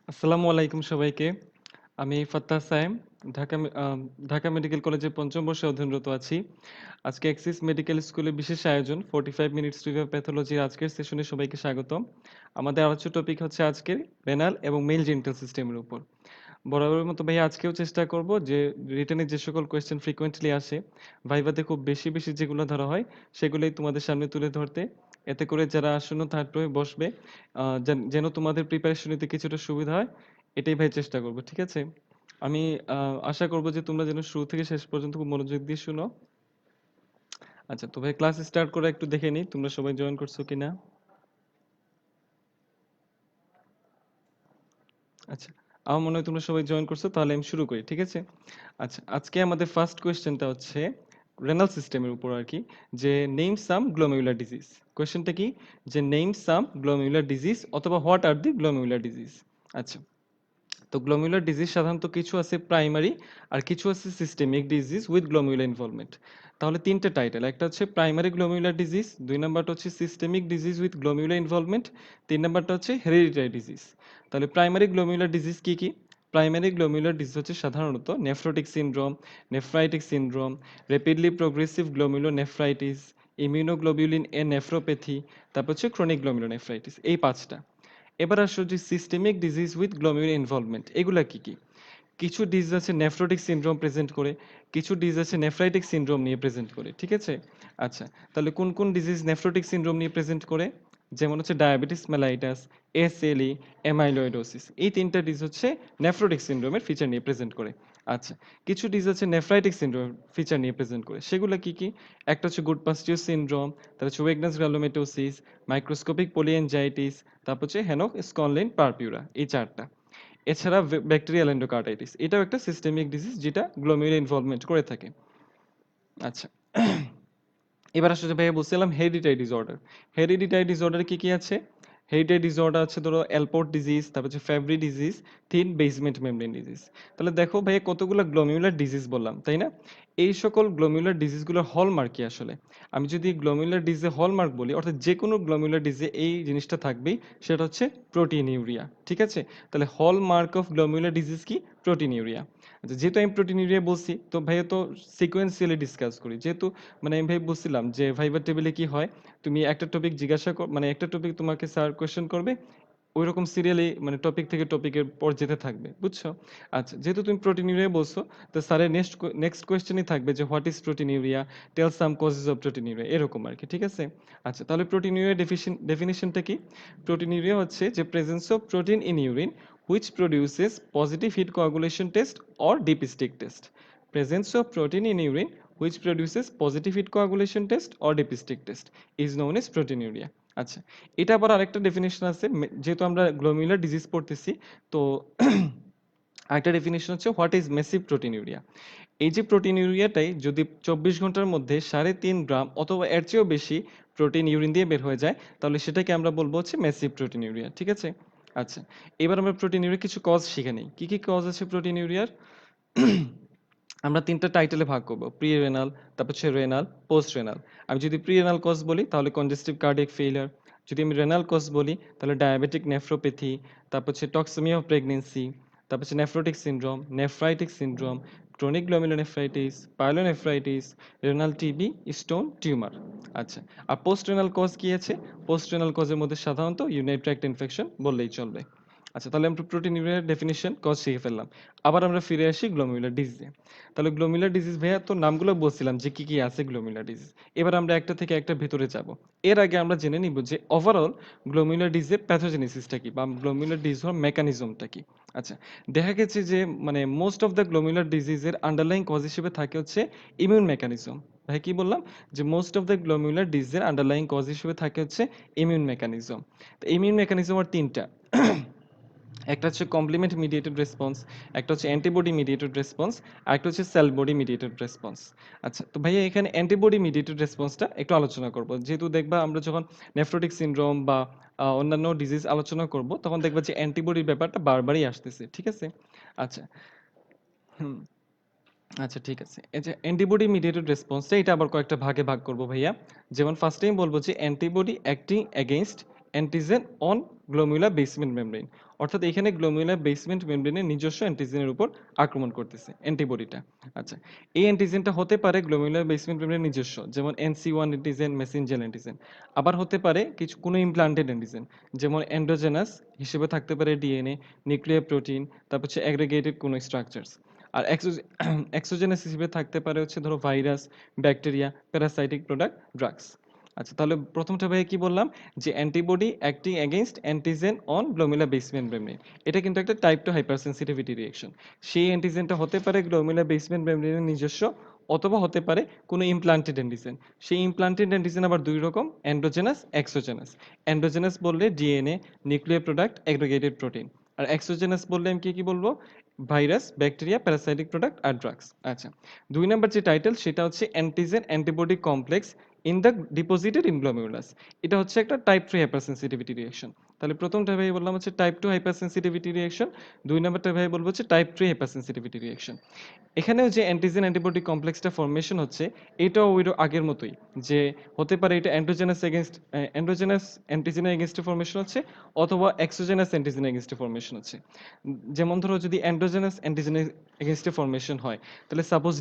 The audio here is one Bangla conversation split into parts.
আসসালামু আলাইকুম সবাইকে। আমি ফাত্তাহ সায়েম, ঢাকা মেডিকেল কলেজের ৫ম বর্ষে অধ্যয়নরত আছি। আজকে এক্সিস মেডিকেল স্কুলের বিশেষ আয়োজন 45 মিনিটস রিভিউ প্যাথোলজির আজকের সেশনে সবাইকে স্বাগতম। আমাদের আলোচ্য টপিক হচ্ছে আজকের রেনাল এবং মেল জেনিটাল সিস্টেমের উপর। বরাবরের মতো ভাইয়া আজকেও চেষ্টা করব যে রিটেনে যে সকল কোয়েশ্চেন ফ্রিকোয়েন্টলি আসে, ভাইভাতে খুব বেশি যেগুলো ধরা হয় সেগুলোই তোমাদের সামনে তুলে ধরতে। এতে করে যারা আসন্ন থার্ড রোয়ে বসবে যেন তোমাদের প্রিপারেশন নিতে কিছুটা সুবিধা হয়, এটাই ভাই চেষ্টা করব। ঠিক আছে? আমি আশা করব যে তোমরা যেন শুরু থেকে শেষ পর্যন্ত খুব মনোযোগ দিয়ে শুনো। আচ্ছা, তো ভাই ক্লাস স্টার্ট করে একটু দেখে নিই তোমরা সবাই জয়েন করছো কিনা। আচ্ছা, আমার মনে হয় তোমরা সবাই জয়েন করছো, তাহলে আমি শুরু করি। ঠিক আছে? আচ্ছা, আজকে আমাদের ফার্স্ট কোয়েশ্চেনটা হচ্ছে রেনাল সিস্টেমের উপর আর কি, যে নেম সাম গ্লোমেরুলার ডিজিজ। কোয়েশ্চেনটা কি? যে নেম সাম গ্লোমেরুলার ডিজিজ অথবা what are the glomerular disease. আচ্ছা, তো গ্লোমেরুলার ডিজিজ সাধারণত কিছু আছে প্রাইমারি আর কিছু আছে systemic disease with glomerular involvement. তাহলে তিনটে টাইটেল, একটা হচ্ছে প্রাইমারি গ্লোমেরুলার ডিজিজ, দুই নাম্বারটা হচ্ছে systemic disease with glomerular involvement, তিন নাম্বারটা হচ্ছে হেরিডিটারি ডিজিজ। তাহলে প্রাইমারি গ্লোমেরুলার ডিজিজ কি কি? প্রাইমারি গ্লোমেরুলার ডিজিজ হচ্ছে সাধারণত nephrotic syndrome, nephritic syndrome, rapidly progressive glomerulonephritis, immunoglobulin A nephropathy, তারপর হচ্ছে ক্রনিক গ্লোমেরুলোনেফ্রাইটিস, এই পাঁচটা। এবার আসো যে systemic disease with glomerular involvement, এগুলা কি কি? কিছু ডিজিজ আছে নেফ্রোটিক সিনড্রোম প্রেজেন্ট করে, কিছু ডিজিজ আছে নেফ্রাইটিক সিনড্রোম নিয়ে প্রেজেন্ট করে। ঠিক আছে? আচ্ছা, তাহলে কোন কোন ডিজিজ নেফ্রোটিক সিনড্রোম নিয়ে প্রেজেন্ট করে? যেমন হচ্ছে ডায়াবেটিস মেলাইটাস, এসএলই, অ্যামাইলয়েডোসিস, এই তিনটা ডিজিজ হচ্ছে নেফ্রোটিক সিনড্রোমের ফিচার নিয়ে প্রেজেন্ট করে। আচ্ছা, কিছু ডিজিজ আছে নেফ্রাইটিক সিনড্রোম ফিচার নিয়ে প্রেজেন্ট করে, সেগুলো কি কি? একটা হচ্ছে গুডপাস্টিউর সিনড্রোম, তারপর হচ্ছে ওয়েগনাস গ্রানুলোমেটোসিস, মাইক্রোস্কোপিক পলিএনজাইটিস, তারপর হচ্ছে হেনক স্কনলেন পারপিউরা, এই চারটা। এছাড়া ব্যাকটেরিয়াল এন্ডোকার্টাইটিস, এটাও একটা সিস্টেমিক ডিজিজ যেটা গ্লোমেরুলার ইনভলভমেন্ট করে থাকে। আচ্ছা, এবার আসলে ভাইয়া বলছিলাম হেরিডিটারি ডিসঅর্ডার। হেরিডিটারি ডিসঅর্ডারে কি কি আছে? হেরিডিটারি ডিসঅর্ডার আছে ধরো এলপোর্ট ডিজিজ, তারপর হচ্ছে Fabry disease, thin basement membrane disease. তাহলে দেখো ভাইয়া কতগুলো গ্লোমেরুলার ডিজিজ বললাম, তাই না? এই সকল গ্লোমেরুলার ডিজিজগুলোর হলমার্ক কি আসলে? আমি যদি গ্লোমেরুলার ডিজিজে হলমার্ক বলি, অর্থাৎ যে কোনো গ্লোমেরুলার ডিজিজে এই জিনিসটা থাকবেই, সেটা হচ্ছে প্রোটিনিউরিয়া। ঠিক আছে? তাহলে হলমার্ক অফ গ্লোমেরুলার ডিজিজ কি? প্রোটিনিউরিয়া। আচ্ছা, যেহেতু আমি প্রোটিনিউরিয়া বলছি, তো ভাইয়া তো সিকোয়েন্সিয়ালি ডিসকাস করি। যেহেতু মানে আমি ভাই বলছিলাম যে ভাইবার টেবিলে কি হয়, তুমি একটা টপিক জিজ্ঞাসা মানে একটা টপিক তোমাকে স্যার কোয়েশ্চেন করবে, ওইরকম সিরিয়ালি মানে টপিক থেকে টপিকের পর যেতে থাকবে, বুঝছো? আচ্ছা, যেহেতু তুমি প্রোটিনিউরিয়া বলছো, তো স্যারের নেক্সট কোয়েশ্চেনই থাকবে যে what is proteinuria, tell some causes of proteinuria, এরকম আর কি। ঠিক আছে? আচ্ছা, তাহলে প্রোটিনিউরিয়া ডেফিনিশনটা কি? প্রোটিনিউরিয়া হচ্ছে যে presence of protein in urine which produces positive heat coagulation test or deep stick test. Presence of protein in urine which produces positive heat coagulation test or deep stick test is known as proteinuria. আচ্ছা, এটা আবার আরেকটা ডেফিনিশন আছে, যেহেতু আমরা গ্লোমেরুলার ডিজিজ পড়তেছি, তো আরেকটা ডেফিনিশন হচ্ছে হোয়াট ইজ মেসিভ প্রোটিনিউরিয়া। এই যে প্রোটিনিউরিয়াটাই যদি 24 ঘন্টার মধ্যে 3.5 গ্রাম অথবা এর চেয়েও বেশি প্রোটিন ইউরিন দিয়ে বের হয়ে যায়, তাহলে সেটাকে আমরা বলবো হচ্ছে মেসিভ প্রোটিনিউরিয়া। ঠিক আছে? আচ্ছা, এবার আমরা প্রোটিনিউরিয়ার কিছু কজ শিখে নিই। কি কি কজ আছে প্রোটিনিউরিয়ার? আমরা তিনটা টাইটেলে ভাগ করব, প্রি রেনাল, তারপর হচ্ছে রেনাল, পোস্ট রেনাল। আমি যদি প্রি রেনাল কজ বলি তাহলে কনজেস্টিভ কার্ডিয়াক ফেইলিয়ার, যদি আমি রেনাল কজ বলি তাহলে ডায়াবেটিক নেফ্রোপ্যাথি, তারপর হচ্ছে টক্সিমিয়া অফ প্রেগনেন্সি, তারপর হচ্ছে nephrotic syndrome, nephritic syndrome, chronic glomerulonephritis, pyelonephritis, renal TB, stone, tumour. আচ্ছা, আর পোস্ট রেনাল কজ কি আছে? পোস্ট রেনাল কজের মধ্যে সাধারণত ইউরিনারি ট্র্যাক্ট ইনফেকশন বললেই চলবে। আচ্ছা, তাহলে আমরা প্রোটিনিউরিয়ার ডেফিনিশন কজ শিখে ফেললাম। আবার আমরা ফিরে আসি গ্লোমেরুলার ডিজিজে। তাহলে গ্লোমেরুলার ডিজিজ ভাইয়া তো নামগুলো বলছিলাম যে কি কি আছে গ্লোমেরুলার ডিজিজ। এবার আমরা একটা থেকে একটা ভেতরে যাব। এর আগে আমরা জেনে নিব যে ওভারঅল গ্লোমেরুলার ডিজিজের প্যাথোজেনেসিসটা কি, বা গ্লোমেরুলার ডিজিজ হওয়ার মেকানিজমটা কি। আচ্ছা, দেখা গেছে যে মানে মোস্ট অফ দ্য গ্লোমেরুলার ডিজিজের আন্ডারলাইং কজ হিসেবে থাকে হচ্ছে ইমিউন মেকানিজম। ভাই কি বললাম? যে মোস্ট অফ দ্য গ্লোমেরুলার ডিজিজের আন্ডারলাইং কজ হিসেবে থাকে হচ্ছে ইমিউন মেকানিজম। তো ইমিউন মেকানিজম আর তিনটা। একটা হচ্ছে কমপ্লিমেন্ট মিডিয়েটেড রেসপন্স, একটা হচ্ছে অ্যান্টিবডি মিডিয়েটেড রেসপন্স, আর একটা হচ্ছে সেল বডি মিডিয়েটেড রেসপন্স। আচ্ছা, তো ভাইয়া এখানে অ্যান্টিবডি মিডিয়েটেড রেসপন্সটা একটু আলোচনা করব। যেহেতু দেখবা আমরা যখন নেফ্রোটিক সিনড্রোম বা অন্যান্য ডিজিজ আলোচনা করব, তখন দেখবা যে অ্যান্টিবডির ব্যাপারটা বারবারই আসতেছে। ঠিক আছে? আচ্ছা, হুম, আচ্ছা ঠিক আছে। এই যে অ্যান্টিবডি মিডিয়েটেড রেসপন্সটা, এটা আবার কয়েকটা ভাগে ভাগ করব ভাইয়া। যেমন ফার্স্টেই বলবো যে antibody acting against antigen on glomerular basement membrane, অর্থাৎ এখানে গ্লোমেরুলার বেসমেন্ট মেমব্রেনের নিজস্ব অ্যান্টিজেনের উপর আক্রমণ করতেছে অ্যান্টিবডিটা। আচ্ছা, এই অ্যান্টিজেনটা হতে পারে গ্লোমেরুলার বেসমেন্ট মেমব্রেনের নিজস্ব, যেমন NC1 অ্যান্টিজেন, মেসেঞ্জার অ্যান্টিজেন। আবার হতে পারে কোনো ইমপ্লান্টেড অ্যান্টিজেন, যেমন এন্ডোজেনাস হিসেবে থাকতে পারে ডিএনএ, নিউক্লিয়ার প্রোটিন, তারপর হচ্ছে অ্যাগ্রিগেটেড কোনো স্ট্রাকচারস। আর এক্সোজেনাস হিসেবে থাকতে পারে হচ্ছে ধরো virus, bacteria, parasitic product, drugs. আচ্ছা, তাহলে প্রথমটা ভাই কি বললাম, যে antibody acting against antigen on glomerular basement membrane. এটা কিন্তু একটা টাইপ 2 হাইপারসেনসিটিভিটি রিঅ্যাকশন। সেই অ্যান্টিজেনটা হতে পারে গ্লোমেরুলার বেসমেন্ট মেমব্রেনের নিজস্ব, অথবা হতে পারে কোনো ইমপ্লান্টেড অ্যান্টিজেন। সেই ইমপ্লান্টেড অ্যান্টিজেন আবার দুই রকম, এন্ডোজেনাস, এক্সোজেনাস। এন্ডোজেনাস বললে DNA, nuclear product, aggregated protein. আর এক্সোজেনাস বললে আমি কি কি বলবো, ভাইরাস, ব্যাকটেরিয়া, প্যারাসাইটিক প্রোডাক্ট আর ড্রাগস। আচ্ছা, ২ নাম্বার যে টাইটেল সেটা হচ্ছে antigen antibody complex in the deposited in glomerulus. এটা হচ্ছে একটা টাইপ 3 হাইপারসেনসিটিভিটি রিঅ্যাকশন। তাহলে প্রথমটা ভাই বললাম হচ্ছে টাইপ 2 হাইপারসেনসিটিভিটি রিঅ্যাকশন, ২ নাম্বারটা ভাই বলবো হচ্ছে টাইপ 3 হাইপারসেনসিটিভিটি রিঅ্যাকশন। এখানেও যে অ্যান্টিজেন অ্যান্টিবডি কমপ্লেক্সটা ফর্মেশন হচ্ছে, এটাও ওই আগের মতোই, যে হতে পারে এটা এন্ডোজেনাস অ্যান্টিজেনের এগেইনস্টে ফর্মেশন হচ্ছে, অথবা এক্সোজেনাস অ্যান্টিজেনের এগেইনস্টে ফর্মেশন হচ্ছে। যেমন ধরো যদি এন্ডোজেনাস অ্যান্টিজেনের এগেইনস্টে ফর্মেশন হয়, তাহলে সাপোজ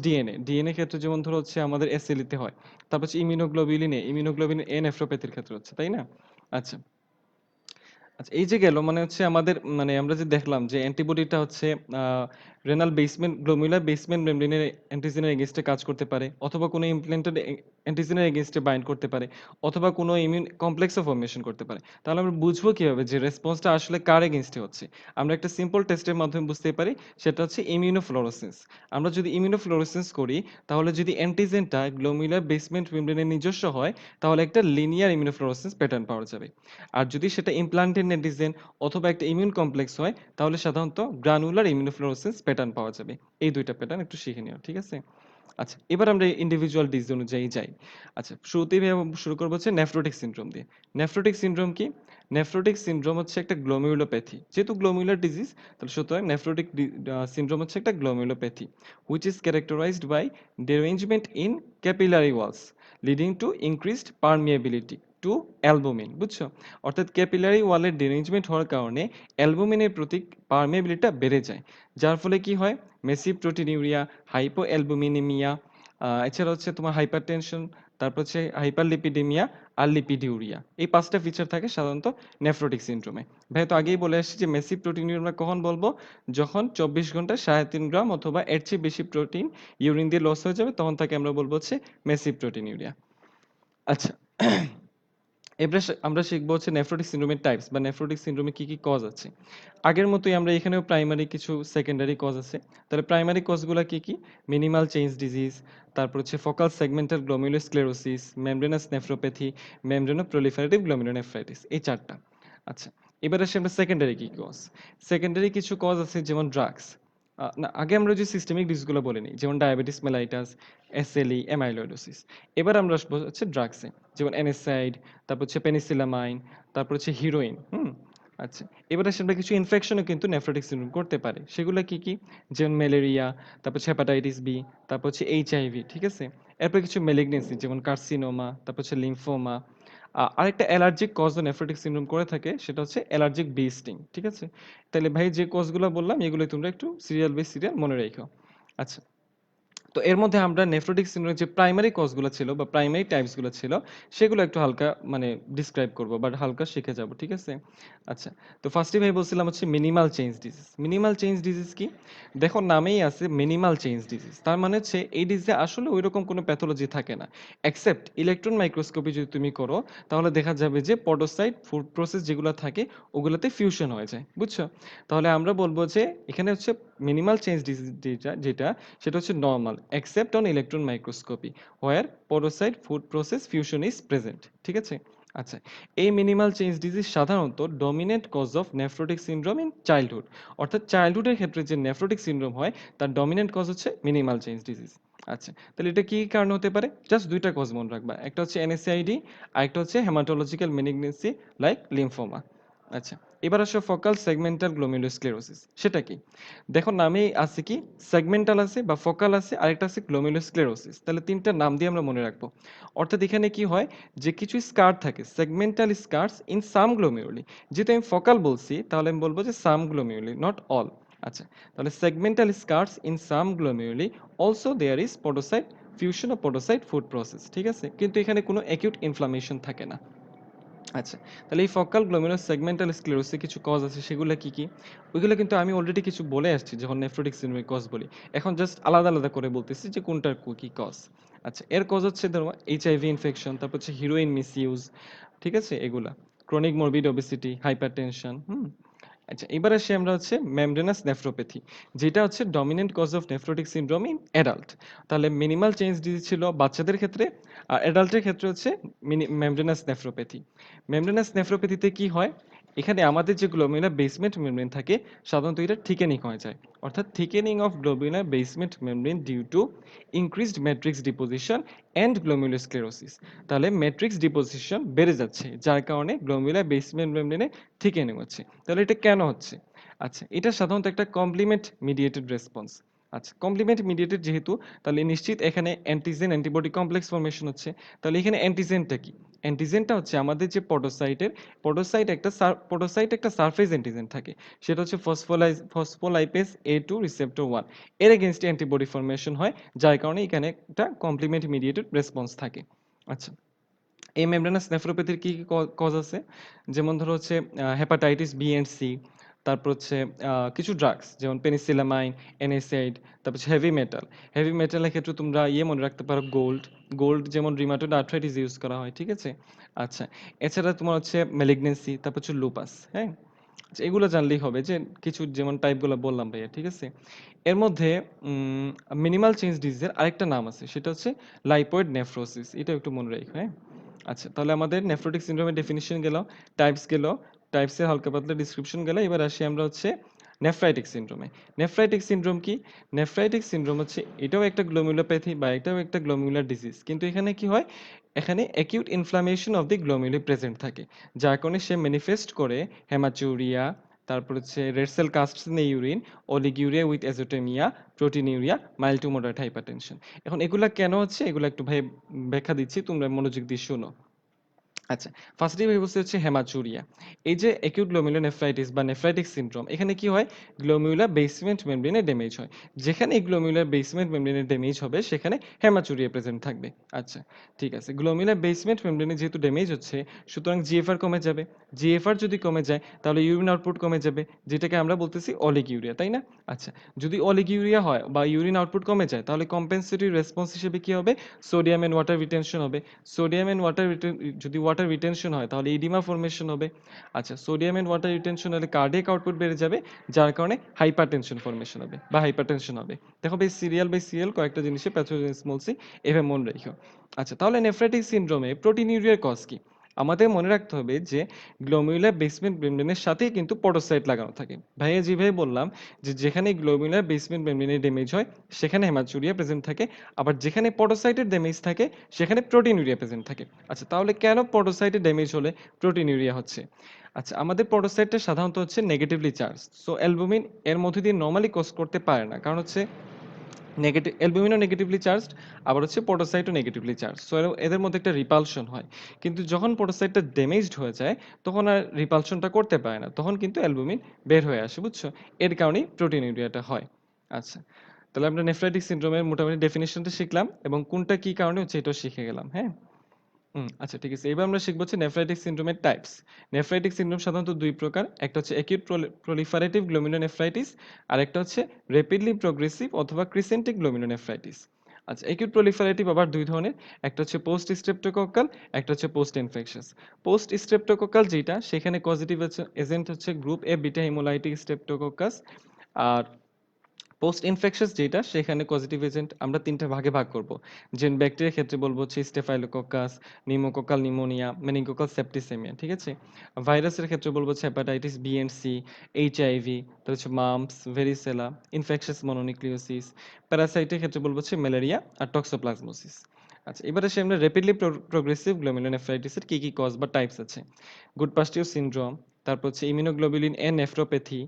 ডিএনএ ক্ষেত্রে যেমন ধরো হচ্ছে আমাদের এসএলই তে হয়। তারপর হচ্ছে ইমিউনোগ্লোবিলিন এ নেফ্রোপ্যাথির ক্ষেত্রে হচ্ছে, তাই না? আচ্ছা। আচ্ছা, এই যে গেল মানে হচ্ছে আমাদের, মানে আমরা যে দেখলাম যে অ্যান্টিবডিটা হচ্ছে রেনাল বেসমেন্ট গ্লোমেরুলার বেসমেন্ট মেমব্রেনের অ্যান্টিজেনের এগেইনস্টে কাজ করতে পারে, অথবা কোনো ইমপ্ল্যান্টেড অ্যান্টিজেনের এগেইনস্টে বাইন্ড করতে পারে, অথবা কোনো ইমিউন কমপ্লেক্সও ফর্মেশন করতে পারে। তাহলে আমরা বুঝবো কিভাবে যে রেসপন্সটা আসলে কার এগেইনস্টে হচ্ছে? আমরা একটা সিম্পল টেস্টের মাধ্যমে বুঝতে পারি, সেটা হচ্ছে ইমিউনোফ্লোরোসেন্স। আমরা যদি ইমিউনোফ্লোরোসেন্স করি, তাহলে যদি অ্যান্টিজেনটা গ্লোমেরুলার বেসমেন্ট মেমব্রেনের নিজস্ব হয়, তাহলে একটা লিনিয়ার ইমিউনোফ্লোরোসেন্স প্যাটার্ন পাওয়া যাবে। আর যদি সেটা ইমপ্লান্টেড অ্যান্টিজেন অথবা একটা ইমিউন কমপ্লেক্স হয়, তাহলে সাধারণত গ্রানুলার ইমিউনোফ্লোরোসেন্স প্যাটার্ন পাওয়া যাবে। এই ২ টা প্যাটার্ন একটু শিখে নিও, ঠিক আছে? আচ্ছা, এবার আমরা ইন্ডিভিজুয়াল ডিজিজ অনুযায়ী যাই। আচ্ছা, শুরুতেই শুরু করব হচ্ছে নেফ্রোটিক সিনড্রোম দিয়ে। নেফ্রোটিক সিনড্রোম কি? নেফ্রোটিক সিনড্রোম হচ্ছে একটা গ্লোমেরুলোপ্যাথি। যেহেতু গ্লোমেরুলার ডিজিজ, তাহলে সুতরাং নেফ্রোটিক সিনড্রোম হচ্ছে একটা glomerulopathy, which is characterized by derangement in capillary walls leading to increased permeability to albumin. বুঝছো? অর্থাৎ ক্যাপিলারি ওয়ালের ডেরেঞ্জমেন্ট হওয়ার কারণে অ্যালবুমিনের প্রতি পারমিয়াবিলিটিটা বেড়ে যায়। যার ফলে কি হয়? মেসিভ প্রোটিনিউরিয়া, হাইপোঅ্যালবুমিনেমিয়া, এছাড়া হচ্ছে তোমার হাইপারটেনশন, তারপর হচ্ছে হাইপারলিপিডেমিয়া আর লিপিডিউরিয়া। এই ৫ টা ফিচার থাকে সাধারণত নেফ্রোটিক সিনড্রোমে। ভাই তো আগেই বলে আসছি যে মেসিভ প্রোটিনিউরিয়া আমরা কখন বলবো? যখন ২৪ ঘন্টায় ৩.৫ গ্রাম অথবা এর চেয়ে বেশি প্রোটিন ইউরিন দিয়ে লস হয়ে যাবে, তখন তাকে আমরা বলবো হচ্ছে মেসিভ প্রোটিনিউরিয়া। আচ্ছা, এবারে আমরা শিখবো হচ্ছে নেফ্রোটিক সিনড্রোমের টাইপস বা নেফ্রোটিক সিনড্রোমে কি কি কজ আছে। আগের মতোই আমরা এখানেও প্রাইমারি কিছু সেকেন্ডারি কজ আছে। তাহলে প্রাইমারি কজগুলা কি কি? মিনিমাল চেঞ্জ ডিজিজ, তারপর হচ্ছে focal segmental glomerulosclerosis, membranous nephropathy, membrano proliferative glomerulonephritis, এই ৪ টা। আচ্ছা, এবার আসি আমরা সেকেন্ডারি কি কজ। সেকেন্ডারি কিছু কজ আছে, যেমন ড্রাগস। না, আগে আমরা যে সিস্টেমিক ডিজিজগুলো বলে নিই, যেমন ডায়াবেটিস মেলাইটাস, এসএলই, অ্যামাইলোইডোসিস। এবার আমরা আসবো হচ্ছে ড্রাগসে, যেমন NSAID, তারপর হচ্ছে পেনিসিলামাইন, তারপর হচ্ছে হিরোইন। আচ্ছা, এবার আসি আমরা কিছু ইনফেকশনও কিন্তু নেফ্রোটিক সিনড্রোম করতে পারে। সেগুলো কি কি? যেমন ম্যালেরিয়া, তারপর হচ্ছে হেপাটাইটিস বি, তারপর হচ্ছে এইচআইভি, ঠিক আছে? এরপর কিছু ম্যালিগনেন্সি, যেমন কার্সিনোমা, তারপর হচ্ছে লিম্ফোমা। আরেকটা অ্যালার্জিক কজও নেফ্রোটিক সিনড্রোম করে থাকে, সেটা হচ্ছে অ্যালার্জিক বি স্টিং, ঠিক আছে? তাহলে ভাই যে কজগুলো বললাম, এগুলোই তোমরা একটু সিরিয়াল বাই সিরিয়াল মনে রেখো। আচ্ছা, তো এর মধ্যে আমরা নেফ্রোটিক সিনড্রোমের যে প্রাইমারি কজগুলো ছিল বা প্রাইমারি টাইপস গুলো ছিল, সেগুলো একটু হালকা মানে ডিসক্রাইব করব বা হালকা শিখে যাব, ঠিক আছে? আচ্ছা, তো ফার্স্টে ভাই বলছিলাম হচ্ছে minimal change disease. Minimal change disease কি? দেখো নামেই আছে মিনিমাল চেঞ্জ ডিজিজ, তার মানে হচ্ছে এই ডিজিজে আসলে ওইরকম কোনো প্যাথোলজি থাকে না, এক্সেপ্ট ইলেকট্রন মাইক্রোস্কোপি যদি তুমি করো, তাহলে দেখা যাবে যে পডোসাইট ফুড প্রসেস যেগুলো থাকে, ওগুলোতে ফিউশন হয়ে যায়। বুঝছো? তাহলে আমরা বলবো যে এখানে হচ্ছে মিনিমাল চেঞ্জ ডিজিজ যেটা, সেটা হচ্ছে normal except on electron microscopy where porocyte food process fusion is present, ঠিক আছে? আচ্ছা, এই মিনিমাল চেঞ্জ ডিজিজ সাধারণত dominant cause of nephrotic syndrome in childhood. অর্থাৎ চাইল্ডহুডের ক্ষেত্রে যে নেফ্রোটিক সিনড্রোম হয়, তার ডমিনেন্ট কজ হচ্ছে মিনিমাল চেঞ্জ ডিজিজ। আচ্ছা, তাহলে এটা কি কারণে হতে পারে? জাস্ট ২ টা কজ মনে রাখবা, একটা হচ্ছে NSAID আর একটা হচ্ছে হেমাটোলজিক্যাল মেলিগনেন্সি লাইক লিম্ফোমা। আচ্ছা, এবার আসো ফোকাল সেগমেন্টাল গ্লোমেরুলোস্ক্লেরোসিস। সেটা কি? দেখো নামেই আছে কি সেগমেন্টাল আছে বা ফোকাল আছে আরেকটা আছে গ্লোমেরুলোস্ক্লেরোসিস। তাহলে ৩ টা নাম দিয়ে আমরা মনে রাখবো। অর্থাৎ এখানে কি হয় যে কিছু স্কার থাকে segmental scars in some glomeruli. যেহেতু আমি ফোকাল বলছি তাহলে আমি বলব যে সাম গ্লোমেরুলি নট অল। আচ্ছা, তাহলে segmental scars in some glomeruli also there is podocyte fusion ও পডোসাইট ফুড প্রসেস। ঠিক আছে? কিন্তু এখানে কোনো অ্যাকিউট ইনফ্লামেশন থাকে না। আচ্ছা, তাহলে এই ফোকাল গ্লোমেরুলার সেগমেন্টাল স্ক্লেরোসিসের কিছু কজ আছে সেগুলো কি, কি? ওইগুলো কিন্তু আমি অলরেডি কিছু বলে আসছি যখন নেফ্রোটিক সিন্ড্রোমের কজ বলি। এখন জাস্ট আলাদা, আলাদা করে বলতেছি যে কোনটার কি কজ। আচ্ছা, এর কজ হচ্ছে ধরো এইচআইভি ইনফেকশন, তারপর হচ্ছে হেরোইন মিসইউজ, ঠিক আছে? এগুলা। ক্রনিক মরবিড ওবেসিটি, হাইপারটেনশন, হুম? আচ্ছা, এবার আসি আমরা হচ্ছে মেমব্রেনাস নেফ্রোপ্যাথি, যেটা হচ্ছে dominant cause of nephrotic syndrome in adult. তাহলে মিনিমাল চেঞ্জ ডিজিজ ছিল বাচ্চাদের ক্ষেত্রে, আর অ্যাডাল্টের ক্ষেত্রে হচ্ছে মেমব্রেনাস নেফ্রোপ্যাথি। মেমব্রেনাস নেফ্রোপ্যাথিতে কি হয়? এখানে আমাদের যে গ্লোমেরুলার বেসমেন্ট মেমব্রেন থাকে সাধারণত এটা থিকেনিং হয়ে যায়। অর্থাৎ thickening of glomerular basement membrane due to increased matrix deposition and glomerulosclerosis. তাহলে ম্যাট্রিক্স ডিপোজিশন বেড়ে যাচ্ছে যার কারণে গ্লোমেরুলার বেসমেন্ট মেমব্রেনে থিকেনিং হচ্ছে। তাহলে এটা কেন হচ্ছে? আচ্ছা, এটা সাধারণত একটা কমপ্লিমেন্ট মিডিয়েটেড রেসপন্স। আচ্ছা, কমপ্লিমেন্ট মিডিয়েটেড যেহেতু তাহলে নিশ্চিত এখানে অ্যান্টিজেন অ্যান্টিবডি কমপ্লেক্স ফর্মেশন হচ্ছে। তাহলে এখানে অ্যান্টিজেনটা কি? অ্যান্টিজেনটা হচ্ছে আমাদের যে পডোসাইট একটা সারফেস অ্যান্টিজেন থাকে। সেটা হচ্ছে ফসফোলাইপেজ A2 রিসেপ্টর 1। এর এগেইনস্টে অ্যান্টিবডি ফর্মেশন হয় যার কারণে এখানে একটা কমপ্লিমেন্ট মিডিয়েটেড রেসপন্স থাকে। আচ্ছা, এই মেমব্রেনাস নেফ্রোপ্যাথির কি, কি কজ আছে? যেমন ধরো হচ্ছে হেপাটাইটিস বি অ্যান্ড সি, তারপর হচ্ছে কিছু ড্রাগস যেমন পেনিসিলামাইন, NSAID, তারপর হচ্ছে হেভি মেটাল। হেভি মেটালের ক্ষেত্রে তোমরা মনে রাখতে পারো গোল্ড। গোল্ড যেমন রিমাটয়েড আর্থ্রাইটিস ইউজ করা হয়, ঠিক আছে? আচ্ছা, এছাড়া তোমার হচ্ছে ম্যালিগন্যান্সি, তারপর হচ্ছে লুপাস, হ্যাঁ? আচ্ছা, এগুলো জানলেই হবে যে কিছু যেমন টাইপগুলো বললাম ভাইয়া, ঠিক আছে? এর মধ্যে মিনিমাল চেঞ্জ ডিজিজের আরেকটা নাম আছে সেটা হচ্ছে লাইপয়েড নেফ্রোসিস। এটা একটু মনে রাখো, হ্যাঁ? আচ্ছা, তাহলে আমাদের নেফ্রোটিক সিনড্রোমের ডেফিনিশন গেল, টাইপস গেল, টাইপসের হালকা পাতলা ডিসক্রিপশন গেল। এবার আসি আমরা হচ্ছে নেফ্রাইটিক সিনড্রোমে। নেফ্রাইটিক সিনড্রোম কি? নেফ্রাইটিক সিনড্রোম হচ্ছে এটাও একটা গ্লোমেরুলোপ্যাথি বা এটাও একটা গ্লোমেরুলার ডিজিজ। কিন্তু এখানে কি হয়? এখানে acute inflammation of the glomeruli present থাকে। যার কারণে সে ম্যানিফেস্ট করে হেমাচুরিয়া, তারপর হচ্ছে red cell casts in the urine, oliguria with azotaemia, proteinuria, mild to moderate hypertension. এখন এগুলা কেন হচ্ছে এগুলা একটু ভাই ব্যাখ্যা দিচ্ছি, তোমরা মনোযোগ দিয়ে শোনো। আচ্ছা, ফার্স্টেই বুঝতে হচ্ছে হেমাচুরিয়া। এই যে অ্যাকিউট গ্লোমেরুলোনেফ্রাইটিস বা নেফ্রাইটিক সিনড্রোম, এখানে কি হয়? গ্লোমেরুলার বেসমেন্ট মেমব্রেনে ড্যামেজ হয়। যেখানে এই গ্লোমেরুলার বেসমেন্ট মেমব্রেনে ড্যামেজ হবে সেখানে হেমাচুরিয়া প্রেজেন্ট থাকবে। আচ্ছা, ঠিক আছে। গ্লোমেরুলার বেসমেন্ট মেমব্রেনে যেহেতু ড্যামেজ হচ্ছে সুতরাং জিএফআর কমে যাবে। জিএফআর যদি কমে যায় তাহলে ইউরিন আউটপুট কমে যাবে, যেটাকে আমরা বলতেছি অলিগিউরিয়া, তাই না? আচ্ছা, যদি অলিগিউরিয়া হয় বা ইউরিন আউটপুট কমে যায় তাহলে কম্পেনসেটরি রেসপন্স হিসেবে কি হবে? সোডিয়াম এন্ড ওয়াটার রিটেনশন হবে। সোডিয়াম এন্ড ওয়াটার যদি ওয়াটার রিটেনশন হয় তাহলে ইডিমা ফর্মেশন হবে। আচ্ছা, সোডিয়াম এন্ড ওয়াটার রিটেনশন হলে কার্ডিয়াক আউটপুট বেড়ে যাবে যার কারণে হাইপারটেনশন ফর্মেশন হবে বা হাইপারটেনশন হবে। দেখো ভাই সিরিয়াল বাই সিরিয়াল কয়েকটা জিনিসে প্যাথোজেনিস বলছি, এভাবে মনে রেখো। আচ্ছা, তাহলে নেফ্রাইটিক সিনড্রোমে প্রোটিনিউরিয়ার কজ কি? আমাদের মনে রাখতে হবে যে গ্লোমেরুলার বেসমেন্ট মেমব্রেনের সাথেই কিন্তু পডোসাইট লাগানো থাকে। ভাইয়া যেভাবে বললাম যে যেখানে গ্লোমেরুলার বেসমেন্ট মেমব্রেনের ড্যামেজ হয় সেখানে হেমাচুরিয়া প্রেজেন্ট থাকে, আবার যেখানে পডোসাইটের ড্যামেজ থাকে সেখানে প্রোটিনিউরিয়া প্রেজেন্ট থাকে। আচ্ছা, তাহলে কেন পডোসাইটের ড্যামেজ হলে প্রোটিনিউরিয়া হচ্ছে? আচ্ছা, আমাদের পডোসাইটটা সাধারণত হচ্ছে নেগেটিভলি চার্জ। সো অ্যালবুমিন এর মধ্যে দিয়ে নরমালি ক্রস করতে পারে না। কারণ হচ্ছে অ্যালবুমিনও নেগেটিভলি চার্জড, আবার হচ্ছে পডোসাইটও নেগেটিভলি চার্জ। সো এদের মধ্যে একটা রিপালশন হয়। কিন্তু যখন পডোসাইটটা ড্যামেজড হয়ে যায় তখন আর রিপালশনটা করতে পারে না। তখন কিন্তু অ্যালবুমিন বের হয়ে আসে, বুঝছো? এর কারণেই প্রোটিনিউরিয়াটা হয়। আচ্ছা, তাহলে আমরা নেফ্রাইটিক সিনড্রোমের মোটামুটি ডেফিনিশনটা শিখলাম এবং কোনটা কি কারণে হচ্ছে এটাও শিখে গেলাম, হ্যাঁ? আচ্ছা, ঠিক আছে। এবার আমরা শিখব হচ্ছে নেফ্রাইটিক সিনড্রোমের টাইপস। নেফ্রাইটিক সিনড্রোম সাধারণত ২ প্রকার। একটা হচ্ছে অ্যাকিউট প্রলিফারেটিভ গ্লোমেরুলোনেফ্রাইটিস, আরেকটা হচ্ছে র‍্যাপিডলি প্রগ্রেসিভ অথবা ক্রিসেন্টিক গ্লোমেরুলোনেফ্রাইটিস। আচ্ছা, অ্যাকিউট প্রলিফারেটিভ আবার ২ ধরনের। একটা হচ্ছে পোস্ট স্ট্রেপ্টোকক্কাল, একটা হচ্ছে পোস্ট ইনফেকশাস। পোস্ট স্ট্রেপ্টোকক্কাল যেটা সেখানে কজেটিভ এজেন্ট হচ্ছে group A beta hemolytic streptococcus. আর পোস্ট ইনফেকশাস যেটা সেখানে পজিটিভ এজেন্ট আমরা ৩ টা ভাগে ভাগ করব। যেমন ব্যাকটেরিয়ার ক্ষেত্রে বলব হচ্ছে staphylococcus, pneumococcal pneumonia, meningococcal septicemia, ঠিক আছে? ভাইরাসের ক্ষেত্রে বলব হচ্ছে hepatitis B and C, HIV, তারপর হচ্ছে মাম্পস, ভেরিসেলা, ইনফেকশাস মনোনিউক্লিওসিস। প্যারাসাইটের ক্ষেত্রে বলব হচ্ছে ম্যালেরিয়া আর টক্সোপ্লাজমোসিস। আচ্ছা, এবার আসি আমরা র্যাপিডলি প্রোগ্রেসিভ গ্লোমেরুলোনেফ্রাইটিসের কি, কি কজ বা টাইপস আছে। গুডপাস্টিয়ার সিনড্রোম, তারপর হচ্ছে ইমিউনোগ্লোবুলিন এ নেফ্রোপ্যাথি,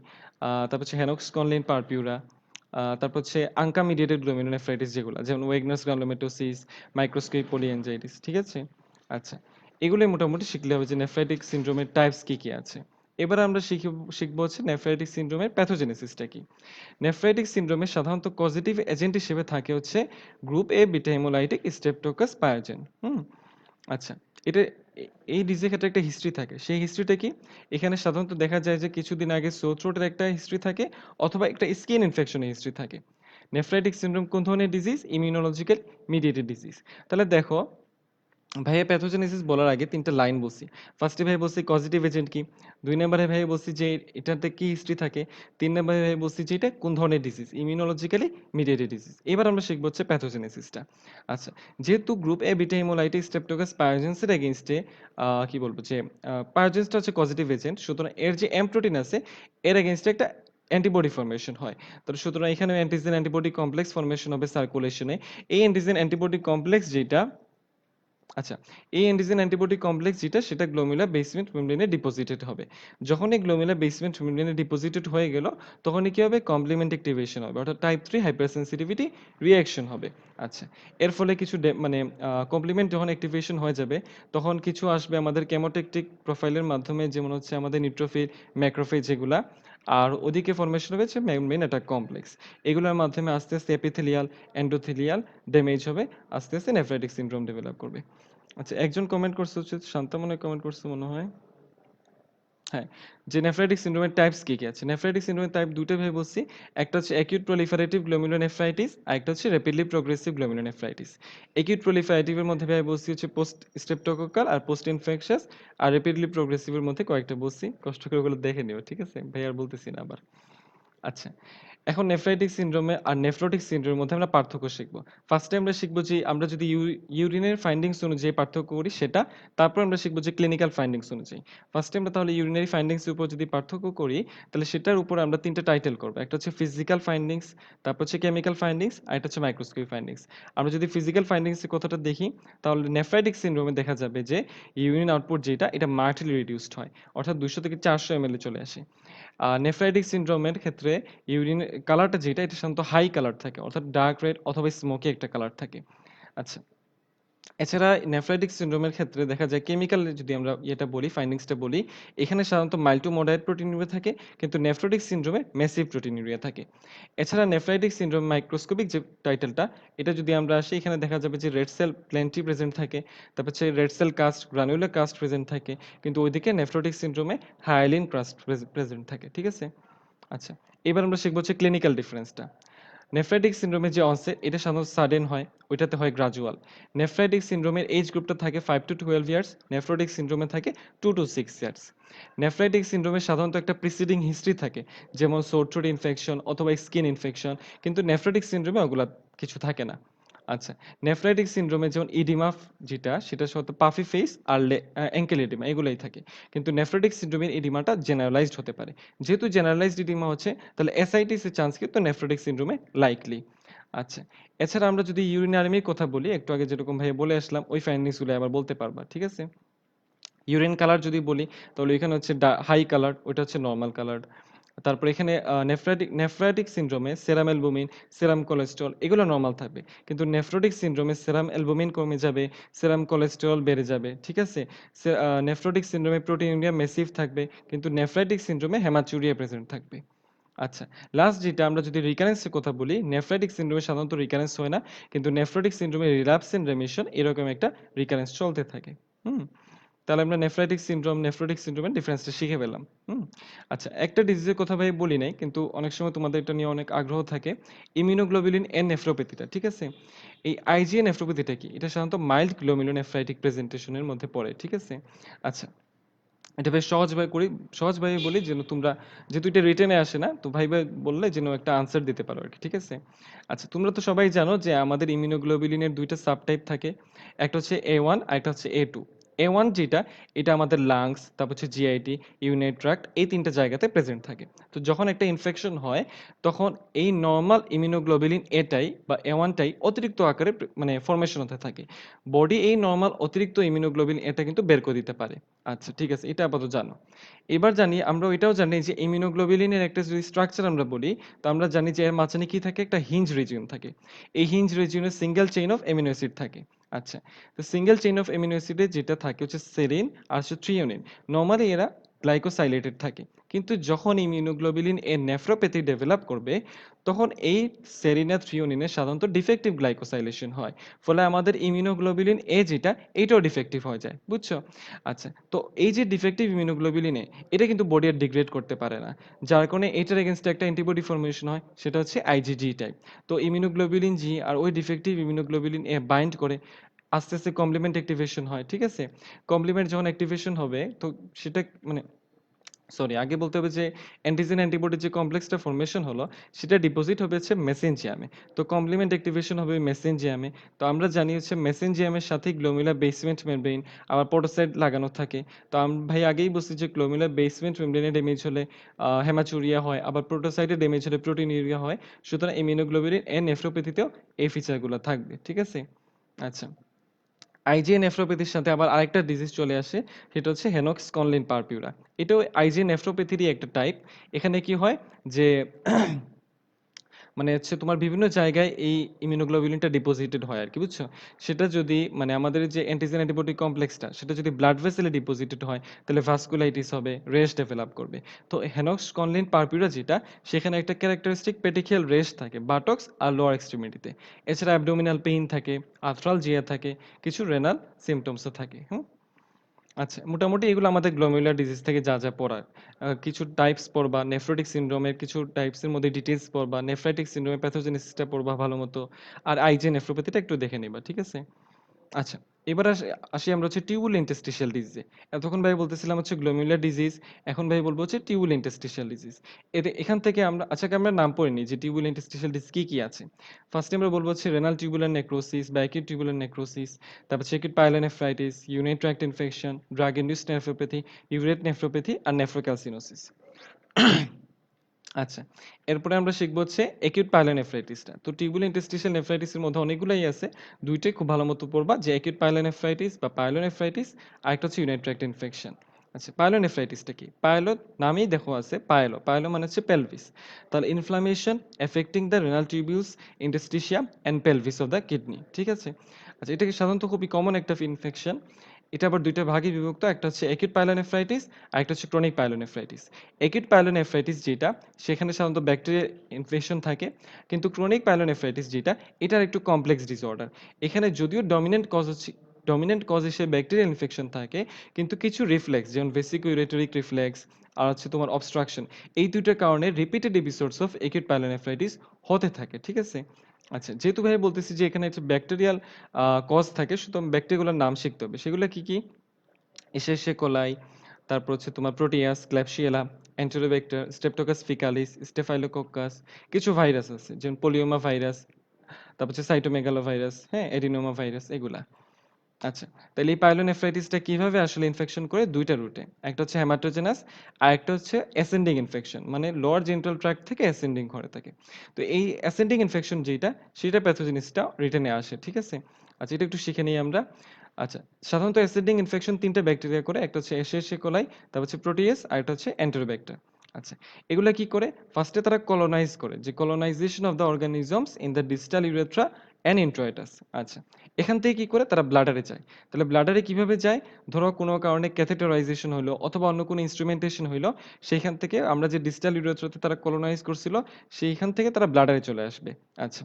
তারপর হচ্ছে হেনোক্সকনলিন পারপিউরা, তারপর হচ্ছে আনকা মিডিয়েটেড গ্লোমেরুলোনেফ্রাইটিস যেগুলা, যেমন ওয়েগনাস গ্রানুলোমেটোসিস, মাইক্রোস্কিপ পলিএনজাইটিস, ঠিক আছে? আচ্ছা, এগুলোই মোটামুটি শিখলে হবে যে নেফ্রাইটিক সিনড্রোমের টাইপস কি আছে। এবার আমরা শিখব হচ্ছে নেফ্রাইটিক সিনড্রোমের প্যাথোজেনেসিসটা কি। নেফ্রাইটিক সিনড্রোমে সাধারণত কজেটিভ এজেন্ট হিসেবে থাকে হচ্ছে group A beta haemolytic streptococcus pyogen. আচ্ছা, এটা এই ডিজিজের ক্ষেত্রে একটা হিস্ট্রি থাকে। সেই হিস্ট্রিটা কি? এখানে সাধারণত দেখা যায় যে কিছুদিন আগে সোর থ্রোটের একটা হিস্ট্রি থাকে অথবা একটা স্কিন ইনফেকশনের হিস্ট্রি থাকে। নেফ্রাইটিক সিনড্রোম কোন ধরনের ডিজিজ? Immunological mediated disease. তাহলে দেখো, ভাইয়া প্যাথোজেনেসিস বলার আগে ৩ টা লাইন বলছি। ফার্স্টে ভাইয়া বলছি কজেটিভ এজেন্ট কি? ২ নাম্বারে ভাইয়া বলছি যে এটাতে কি হিস্ট্রি থাকে? ৩ নাম্বারে ভাইয়া বলছি যে এটা কোন ধরনের ডিজিজ? Immunologically mediated disease. এবার আমরা শিখব হচ্ছে প্যাথোজেনেসিসটা। আচ্ছা, যেহেতু group A beta haemolytic streptococcus pyogenes এর এগেইনস্টে কি বলবো যে পায়োজেন্সটা হচ্ছে পজিটিভ এজেন্ট। সুতরাং এর যে এম প্রোটিন আছে এর এগেইনস্টে একটা অ্যান্টিবডি ফর্মেশন হয়। তো সুতরাং এখানেও অ্যান্টিজেন অ্যান্টিবডি কমপ্লেক্স ফর্মেশন হবে সার্কুলেশনে। এই অ্যান্টিজেন অ্যান্টিবডি কমপ্লেক্স যেটা, আচ্ছা, এই অ্যান্টিজেন অ্যান্টিবডি কমপ্লেক্স যেটা সেটা গ্লোমেরুলার বেসমেন্ট মেমব্রেনে ডিপোজিটেড হবে। যখনই গ্লোমেরুলার বেসমেন্ট মেমব্রেনে ডিপোজিটেড হয়ে গেল, তখনই কি হবে? কমপ্লিমেন্ট অ্যাক্টিভেশন হবে। অর্থাৎ টাইপ 3 হাইপারসেনসিটিভিটি রিঅ্যাকশন হবে। আচ্ছা, এর ফলে কিছু মানে কমপ্লিমেন্ট যখন অ্যাক্টিভেশন হয়ে যাবে, তখন কিছু আসবে আমাদের কেমোট্যাকটিক প্রোফাইলের মাধ্যমে, যেমন হচ্ছে আমাদের নিউট্রোফিল, ম্যাক্রোফেজ যেগুলা। আর ওদিকে ফরমেশন হবে হচ্ছে মেমব্রেন অ্যাটাক কমপ্লেক্স। এগুলোর মাধ্যমে আস্তে, আস্তে এপিথেলিয়াল, এন্ডোথেলিয়াল ড্যামেজ হবে। আস্তে, আস্তে নেফ্রাইটিক সিনড্রোম ডেভেলপ করবে। আচ্ছা, একজন কমেন্ট করছে হচ্ছে শান্তা মনে হয় কমেন্ট করছে মনে হয়। হ্যাঁ, যে নেফ্রাইটিক সিনড্রোমের টাইপস কি আছে? নেফ্রাইটিক সিনড্রোমের টাইপ ২ টা ভাবে বলছি। একটা হচ্ছে অ্যাকিউট প্রলিফারেটিভ গ্লোমেরুলোনেফ্রাইটিস, আরেকটা হচ্ছে rapidly progressive glomerulonephritis. Acute proliferative এর মধ্যে ভাবে বলছি হচ্ছে পোস্ট স্ট্রেপ্টোকোকাল আর পোস্ট ইনফেকশাস, আর র‍্যাপিডলি প্রগ্রেসিভ এর মধ্যে কয়েকটা বলছি। কষ্ট করে ওগুলো দেখে নিও, ঠিক আছে? ভাই আর বলতেছি না আবার। আচ্ছা, এখন নেফ্রাইটিক সিনড্রোমে আর নেফ্রোটিক সিনড্রোমের মধ্যে আমরা পার্থক্য শিখব। ফার্স্টে আমরা শিখব যে আমরা যদি ইউরিনের ফাইন্ডিংস অনুযায়ী পার্থক্য করি সেটা, তারপর আমরা শিখব যে ক্লিনিক্যাল ফাইন্ডিংস অনুযায়ী। ফার্স্টে আমরা তাহলে ইউরিনারি ফাইন্ডিংস এর উপর যদি পার্থক্য করি, তাহলে সেটার উপর আমরা ৩ টা টাইটেল করব। একটা হচ্ছে ফিজিক্যাল ফাইন্ডিংস, তারপর হচ্ছে কেমিক্যাল ফাইন্ডিংস, আর একটা হচ্ছে মাইক্রোস্কোপিক ফাইন্ডিংস। আমরা যদি ফিজিক্যাল ফাইন্ডিংস এর কথাটা দেখি, তাহলে নেফ্রাইটিক সিনড্রোমে দেখা যাবে যে ইউরিন আউটপুট যেটা এটা মার্কেটলি রিডিউসড হয়। অর্থাৎ ২০০ থেকে ৪০০ এমএল এ চলে আসে। নেফ্রাইটিক সিনড্রোমের ক্ষেত্রে ইউরিন কালারটা যেটা এটা সাধারণত হাই কালার থাকে, অর্থাৎ ডার্ক রেড অথবা স্মোকি একটা কালার থাকে। আচ্ছা, এছাড়া নেফ্রাইটিক সিনড্রোমের ক্ষেত্রে দেখা যায় কেমিক্যাল যদি আমরা ইয়েটা বলি, ফাইন্ডিংসটা বলি, এখানে সাধারণত মাইল্ড টু মডারেট প্রোটিনিউরিয়া থাকে, কিন্তু নেফ্রোটিক সিনড্রোমে মেসিভ প্রোটিনিউরিয়া থাকে। এছাড়া নেফ্রাইটিক সিনড্রোম মাইক্রোস্কোপিক যে টাইটেলটা, এটা যদি আমরা আসি, এখানে দেখা যাবে যে রেড সেল প্লেন্টি প্রেজেন্ট থাকে, তারপর হচ্ছে red cell cast, granular cast present থাকে, কিন্তু ওইদিকে নেফ্রোটিক সিনড্রোমে হায়ালিন কাস্ট প্রেজেন্ট থাকে, ঠিক আছে? আচ্ছা, এবার আমরা শিখব হচ্ছে ক্লিনিক্যাল ডিফারেন্সটা। নেফ্রাইটিক সিনড্রোমের যে অনসেট এটা সাধারণত সাডেন হয়, ওইটাতে হয় গ্রাজুয়াল। নেফ্রাইটিক সিনড্রোমের এজ গ্রুপটা থাকে 5 to 12 ইয়ার্স, নেফ্রোটিক সিনড্রোমে থাকে 2 to 6 ইয়ার্স। নেফ্রাইটিক সিনড্রোমের সাধারণত একটা প্রিসিডিং হিস্ট্রি থাকে, যেমন সোর থ্রোট ইনফেকশন অথবা স্কিন ইনফেকশন, কিন্তু নেফ্রোটিক সিনড্রোমে ওগুলা কিছু থাকে না। আচ্ছা, নেফ্রাইটিক সিনড্রোমে যেমন ইডিমা যেটা সেটা সাধারণত পাফি ফেস আর অ্যাঙ্কেল ইডিমা এগুলাই থাকে। কিন্তু নেফ্রোটিক সিনড্রোমের ইডিমাটা জেনারেলাইজড হতে পারে। যেহেতু জেনারেলাইজড ইডিমা হচ্ছে, তাহলে এসআইটিস এর চান্স কিন্তু নেফ্রোটিক সিনড্রোমে লাইকলি। আচ্ছা, এছাড়া আমরা যদি ইউরিনারিমির কথা বলি, একটু আগে যেরকম ভাই বলে আসলাম, ওই ফাইন্ডিংস গুলো আবার বলতে পারবা, ঠিক আছে? ইউরিন কালার যদি বলি, তাহলে এখানে হচ্ছে হাই কালার, ওইটা হচ্ছে নরমাল কালার। তারপর এখানে নেফ্রাইটিক সিনড্রোমে সেরাম অ্যালবুমিন, সেরাম কোলেস্টেরল এগুলো নরমাল থাকবে। কিন্তু নেফ্রোটিক সিনড্রোমে সেরাম অ্যালবুমিন কমে যাবে, সেরাম কোলেস্টেরল বেড়ে যাবে, ঠিক আছে? নেফ্রোটিক সিনড্রোমে প্রোটিনুরিয়া মেসিভ থাকবে, কিন্তু নেফ্রাইটিক সিনড্রোমে হেমাচুরিয়া প্রেজেন্ট থাকবে। আচ্ছা, লাস্ট যেটা আমরা যদি রিকারেন্স এর কথা বলি, নেফ্রাইটিক সিনড্রোমে সাধারণত রিকারেন্স হয় না, কিন্তু নেফ্রোটিক সিনড্রোমে রিল্যাপস এন্ড রেমিশন এরকম একটা রিকারেন্স চলতে থাকে। হুম? তাহলে আমরা নেফ্রাইটিক সিনড্রোম, নেফ্রোটিক সিনড্রোমের ডিফারেন্সটা শিখে ফেললাম। হুম? আচ্ছা, একটা ডিজিজের কথা ভাই বলি নাই, কিন্তু অনেক সময় তোমাদের এটা নিয়ে অনেক আগ্রহ থাকে। ইমিউনোগ্লোবুলিন এন নেফ্রোপ্যাথিটা, ঠিক আছে? এই আইজিএ নেফ্রোপ্যাথিটা কি? এটা সাধারণত মাইল্ড গ্লোমেরুলোনেফ্রাইটিক প্রেজেন্টেশনের মধ্যে পড়ে, ঠিক আছে? আচ্ছা, এটা বেশ সহজভাবে বলি যেন তোমরা, যেহেতু এটা রিটেনে আসে না, তো ভাইবা বললে যেন একটা আনসার দিতে পারো আরকি, ঠিক আছে? আচ্ছা, তোমরা তো সবাই জানো যে আমাদের ইমিউনোগ্লোবুলিনের ২ টা সাবটাইপ থাকে। একটা হচ্ছে A1 আরেকটা হচ্ছে A2। A1 যেটা, এটা আমাদের লাংস, তারপর হচ্ছে জিআইটি, ইউরিনারি ট্র্যাক্ট, এই ৩ টা জায়গাতে প্রেজেন্ট থাকে। তো যখন একটা ইনফেকশন হয়, তখন এই নরমাল ইমিউনোগ্লোবুলিন এটাই বা A1 টাই অতিরিক্ত আকারে মানে ফরমেশন হতে থাকে। বডি এই নরমাল অতিরিক্ত ইমিউনোগ্লোবুলিন এটা কিন্তু বের করে দিতে পারে। আচ্ছা, ঠিক আছে, এটা আপাতত জানো। এবার জানি, আমরা এটাও জানি যে ইমিউনোগ্লোবুলিনের একটা যদি স্ট্রাকচার আমরা বলি, তো আমরা জানি যে এর মাঝখানে কি থাকে, একটা হিঞ্জ রিজিয়ন থাকে। এই হিঞ্জ রিজিয়নে single chain of amino acid থাকে। আচ্ছা, তো সিঙ্গেল চেইন অফ অ্যামিনো অ্যাসিডে যেটা থাকে হচ্ছে সেরিন আর হচ্ছে থ্রিওনিন। নরমালি এরা গ্লাইকোসাইলেটেড থাকে। কিন্তু যখন ইমিউনোগ্লোবুলিন এর নেফ্রোপ্যাথি ডেভেলপ করবে, তখন এই সেরিন আর থ্রিওনিনের সাধারণত ডিফেক্টিভ গ্লাইকোসাইলেশন হয়। ফলে আমাদের ইমিউনোগ্লোবুলিন এ যেটা, এটাও ডিফেক্টিভ হয়ে যায়। বুঝছো? আচ্ছা, তো এই যে ডিফেক্টিভ ইমিউনোগ্লোবুলিন এ, এটা কিন্তু বডি আর ডিগ্রেড করতে পারে না। যার কারণে এটার এগেইনস্টে একটা অ্যান্টিবডি ফর্মেশন হয়, সেটা হচ্ছে আইজিজি টাইপ। তো ইমিউনোগ্লোবুলিন জি আর ওই ডিফেক্টিভ ইমিউনোগ্লোবুলিন এ বাইন্ড করে আস্তে, আস্তে কমপ্লিমেন্ট অ্যাক্টিভেশন হয়। ঠিক আছে? কমপ্লিমেন্ট যখন অ্যাক্টিভেশন হবে, তো সেটা মানে সরি, আগে বলতে হবে যে অ্যান্টিজেন অ্যান্টিবডির যে কমপ্লেক্সটা ফর্মেশন হলো, সেটা ডিপোজিট হবে হচ্ছে মেসেনজিয়ামে। তো কমপ্লিমেন্ট অ্যাক্টিভেশন হবে মেসেনজিয়ামে। তো আমরা জানি হচ্ছে মেসেনজিয়ামের সাথেই গ্লোমেরুলার বেসমেন্ট মেমব্রেন আবার পটোসাইট লাগানো থাকে। তো ভাই আগেই বলছি যে গ্লোমেরুলার বেসমেন্ট মেমব্রেনে ড্যামেজ হলে হেমাচুরিয়া হয়, আবার প্রোটোসাইটে ড্যামেজ হলে প্রোটিনিউরিয়া হয়। সুতরাং ইমিউনোগ্লোবুলিন এর নেফ্রোপ্যাথিতেও এই ফিচারগুলো থাকবে। ঠিক আছে? আচ্ছা, আইজিএ নেফ্রোপ্যাথির সাথে আবার আরেকটা ডিজিজ চলে আসে, সেটা হচ্ছে হেনক্স স্কনলিন পারপিউরা। এটাও আইজিএ নেফ্রোপ্যাথিরই একটা টাইপ। এখানে কি হয় যে মানে হচ্ছে তোমার বিভিন্ন জায়গায় এই ইমিউনোগ্লোবুলিনটা ডিপোজিটেড হয় আরকি, বুঝছো? সেটা যদি মানে আমাদের যে অ্যান্টিজেন অ্যান্টিবডি কমপ্লেক্সটা, সেটা যদি ব্লাড ভেসেলে ডিপোজিটেড হয়, তাহলে ভাস্কুলাইটিস হবে, রেশ ডেভেলপ করবে। তো হেনক্স স্কনলিন পারপিউরা যেটা, সেখানে একটা ক্যারেক্টারিস্টিক পেটিকিয়াল রেশ থাকে বাটক্স আর লোয়ার এক্সট্রিমিটিতে। এছাড়া অ্যাবডোমিনাল পেইন থাকে, আর্থ্রালজিয়া থাকে, কিছু রেনাল সিম্পটমসও থাকে। হুম? আচ্ছা, মোটামুটি এগুলো আমাদের গ্লোমেরুলার ডিজিজ থেকে যা, যা পড়ার। কিছু টাইপস পড়বা, নেফ্রোটিক সিনড্রোমের কিছু টাইপসের মধ্যে ডিটেইলস পড়বা, নেফ্রাইটিক সিনড্রোমের প্যাথোজেনেসিসটা পড়বা ভালো মতো। আর আইজিএ নেফ্রোপ্যাথিটা একটু দেখে নিবা, ঠিক আছে? আচ্ছা, এবার আসি আমরা হচ্ছে টিউবুল ইন্টারস্টিশিয়াল ডিজিজে। এতক্ষণ ভাই বলতেছিলাম হচ্ছে গ্লোমেরুলার ডিজিজ, এখন ভাই বলবো হচ্ছে টিউবুল ইন্টারস্টিশিয়াল ডিজিজ। এখান থেকে আমরা আচ্ছা আমরা নাম পড়ে নিই যে টিউবুল ইন্টারস্টিশিয়াল ডিজিজ কি, কি আছে। ফার্স্টে আমরা বলবো হচ্ছে রেনাল টিউবুলার নেক্রোসিস বা অ্যাকিউট টিউবুলার নেক্রোসিস, তারপর হচ্ছে acute pyelonephritis, urinary tract infection, drug induced nephropathy, urate nephropathy আর নেফ্রোক্যালসিনোসিস। আচ্ছা, এরপরে আমরা শিখবো হচ্ছে অ্যাকিউট পাইলোনেফ্রাইটিসটা। তো টিউবুল ইন্টারস্টিশিয়াল নেফ্রাইটিসের মধ্যে অনেকগুলাই আছে। ২ টাই খুব ভালো মতো পড়বা, যে অ্যাকিউট পাইলোনেফ্রাইটিস বা পাইলোনেফ্রাইটিস, আরেকটা হচ্ছে ইউরিনারি ট্র্যাক্ট ইনফেকশন। আচ্ছা, পাইলোনেফ্রাইটিসটা কি? পাইলো নামেই দেখো আছে পাইলো। পাইলো মানে হচ্ছে পেলভিস। তাহলে inflammation affecting the renal tubules, interstitium and pelvis of the kidney. ঠিক আছে? আচ্ছা, এটা কি সাধারণত খুবই কমন একটা ইনফেকশন। এটা আবার ২ টা ভাগে বিভক্ত। একটা হচ্ছে অ্যাকিউট পাইলোনেফ্রাইটিস, আরেকটা হচ্ছে ক্রনিক পাইলোনেফ্রাইটিস। অ্যাকিউট পাইলোনেফ্রাইটিস যেটা, সেখানে সাধারণত ব্যাকটেরিয়াল ইনফেকশন থাকে। কিন্তু ক্রনিক পাইলোনেফ্রাইটিস যেটা, এটার একটু কমপ্লেক্স ডিসঅর্ডার। এখানে যদিও ডমিন্যান্ট কজ হিসেবে ব্যাকটেরিয়াল ইনফেকশন থাকে, কিন্তু কিছু রিফ্লেক্স যেমন ভেসিকো ইউরেটরিক রিফ্লেক্স আর হচ্ছে তোমার অবস্ট্রাকশন, এই ২ টার কারণে repeated episodes of acute pyelonephritis হতে থাকে। ঠিক আছে? আচ্ছা, যেহেতু ভাই বলতেছি যে এখানে হচ্ছে ব্যাকটেরিয়াল কজ থাকে, সুতরাং ব্যাকটেরিয়াগুলোর নাম শিখতে হবে। সেগুলো কি, কি? এশেরিয়া কোলাই, তারপর হচ্ছে তোমার প্রোটিয়াস, ক্ল্যাবশিয়েলা, এন্টেরোব্যাক্টার, স্ট্রেপ্টোকাস ফিকালিস, স্টেফাইলোকোকাস, কিছু ভাইরাস আছে যেমন পোলিওমা ভাইরাস, তারপর হচ্ছে সাইটোমেগালো ভাইরাস, হ্যাঁ, এডিনোমা ভাইরাস, এগুলা। আচ্ছা, তাহলে এই পাইলোনেফ্রাইটিসটা কিভাবে আসলে ইনফেকশন করে? ২ টা রুটে। একটা হচ্ছে হেমাটোজেনাস, আর একটা হচ্ছে অ্যাসেন্ডিং ইনফেকশন। মানে লোয়ার জেনিটাল ট্র্যাক্ট থেকে অ্যাসেন্ডিং করে থাকে। তো এই অ্যাসেন্ডিং ইনফেকশন যেটা, সেটা প্যাথোজেনিসটা রিটেনে আসে। ঠিক আছে? আচ্ছা, এটা একটু শিখে নিই আমরা। আচ্ছা, সাধারণত অ্যাসেন্ডিং ইনফেকশন ৩ টা ব্যাকটেরিয়া করে। একটা হচ্ছে এশেরিয়া কোলাই, তারপর হচ্ছে প্রোটিয়াস, আর একটা হচ্ছে এন্টেরোব্যাক্টার। আচ্ছা, এগুলা কি করে? ফার্স্টে তারা কলোনাইজ করে, যে colonisation of the organisms in the distal urethra and introitus. আচ্ছা, এখান থেকে কি করে? তারা ব্লাডারে যায়। তাহলে ব্লাডারে কিভাবে যায়? ধরো কোনো কারণে ক্যাথেটারাইজেশন হইলো অথবা অন্য কোনো ইন্সট্রুমেন্টেশন হইলো, সেইখান থেকে আমরা যে ডিস্টাল ইউরেথ্রাতে তারা কলোনাইজ করছিল, সেইখান থেকে তারা ব্লাডারে চলে আসবে। আচ্ছা,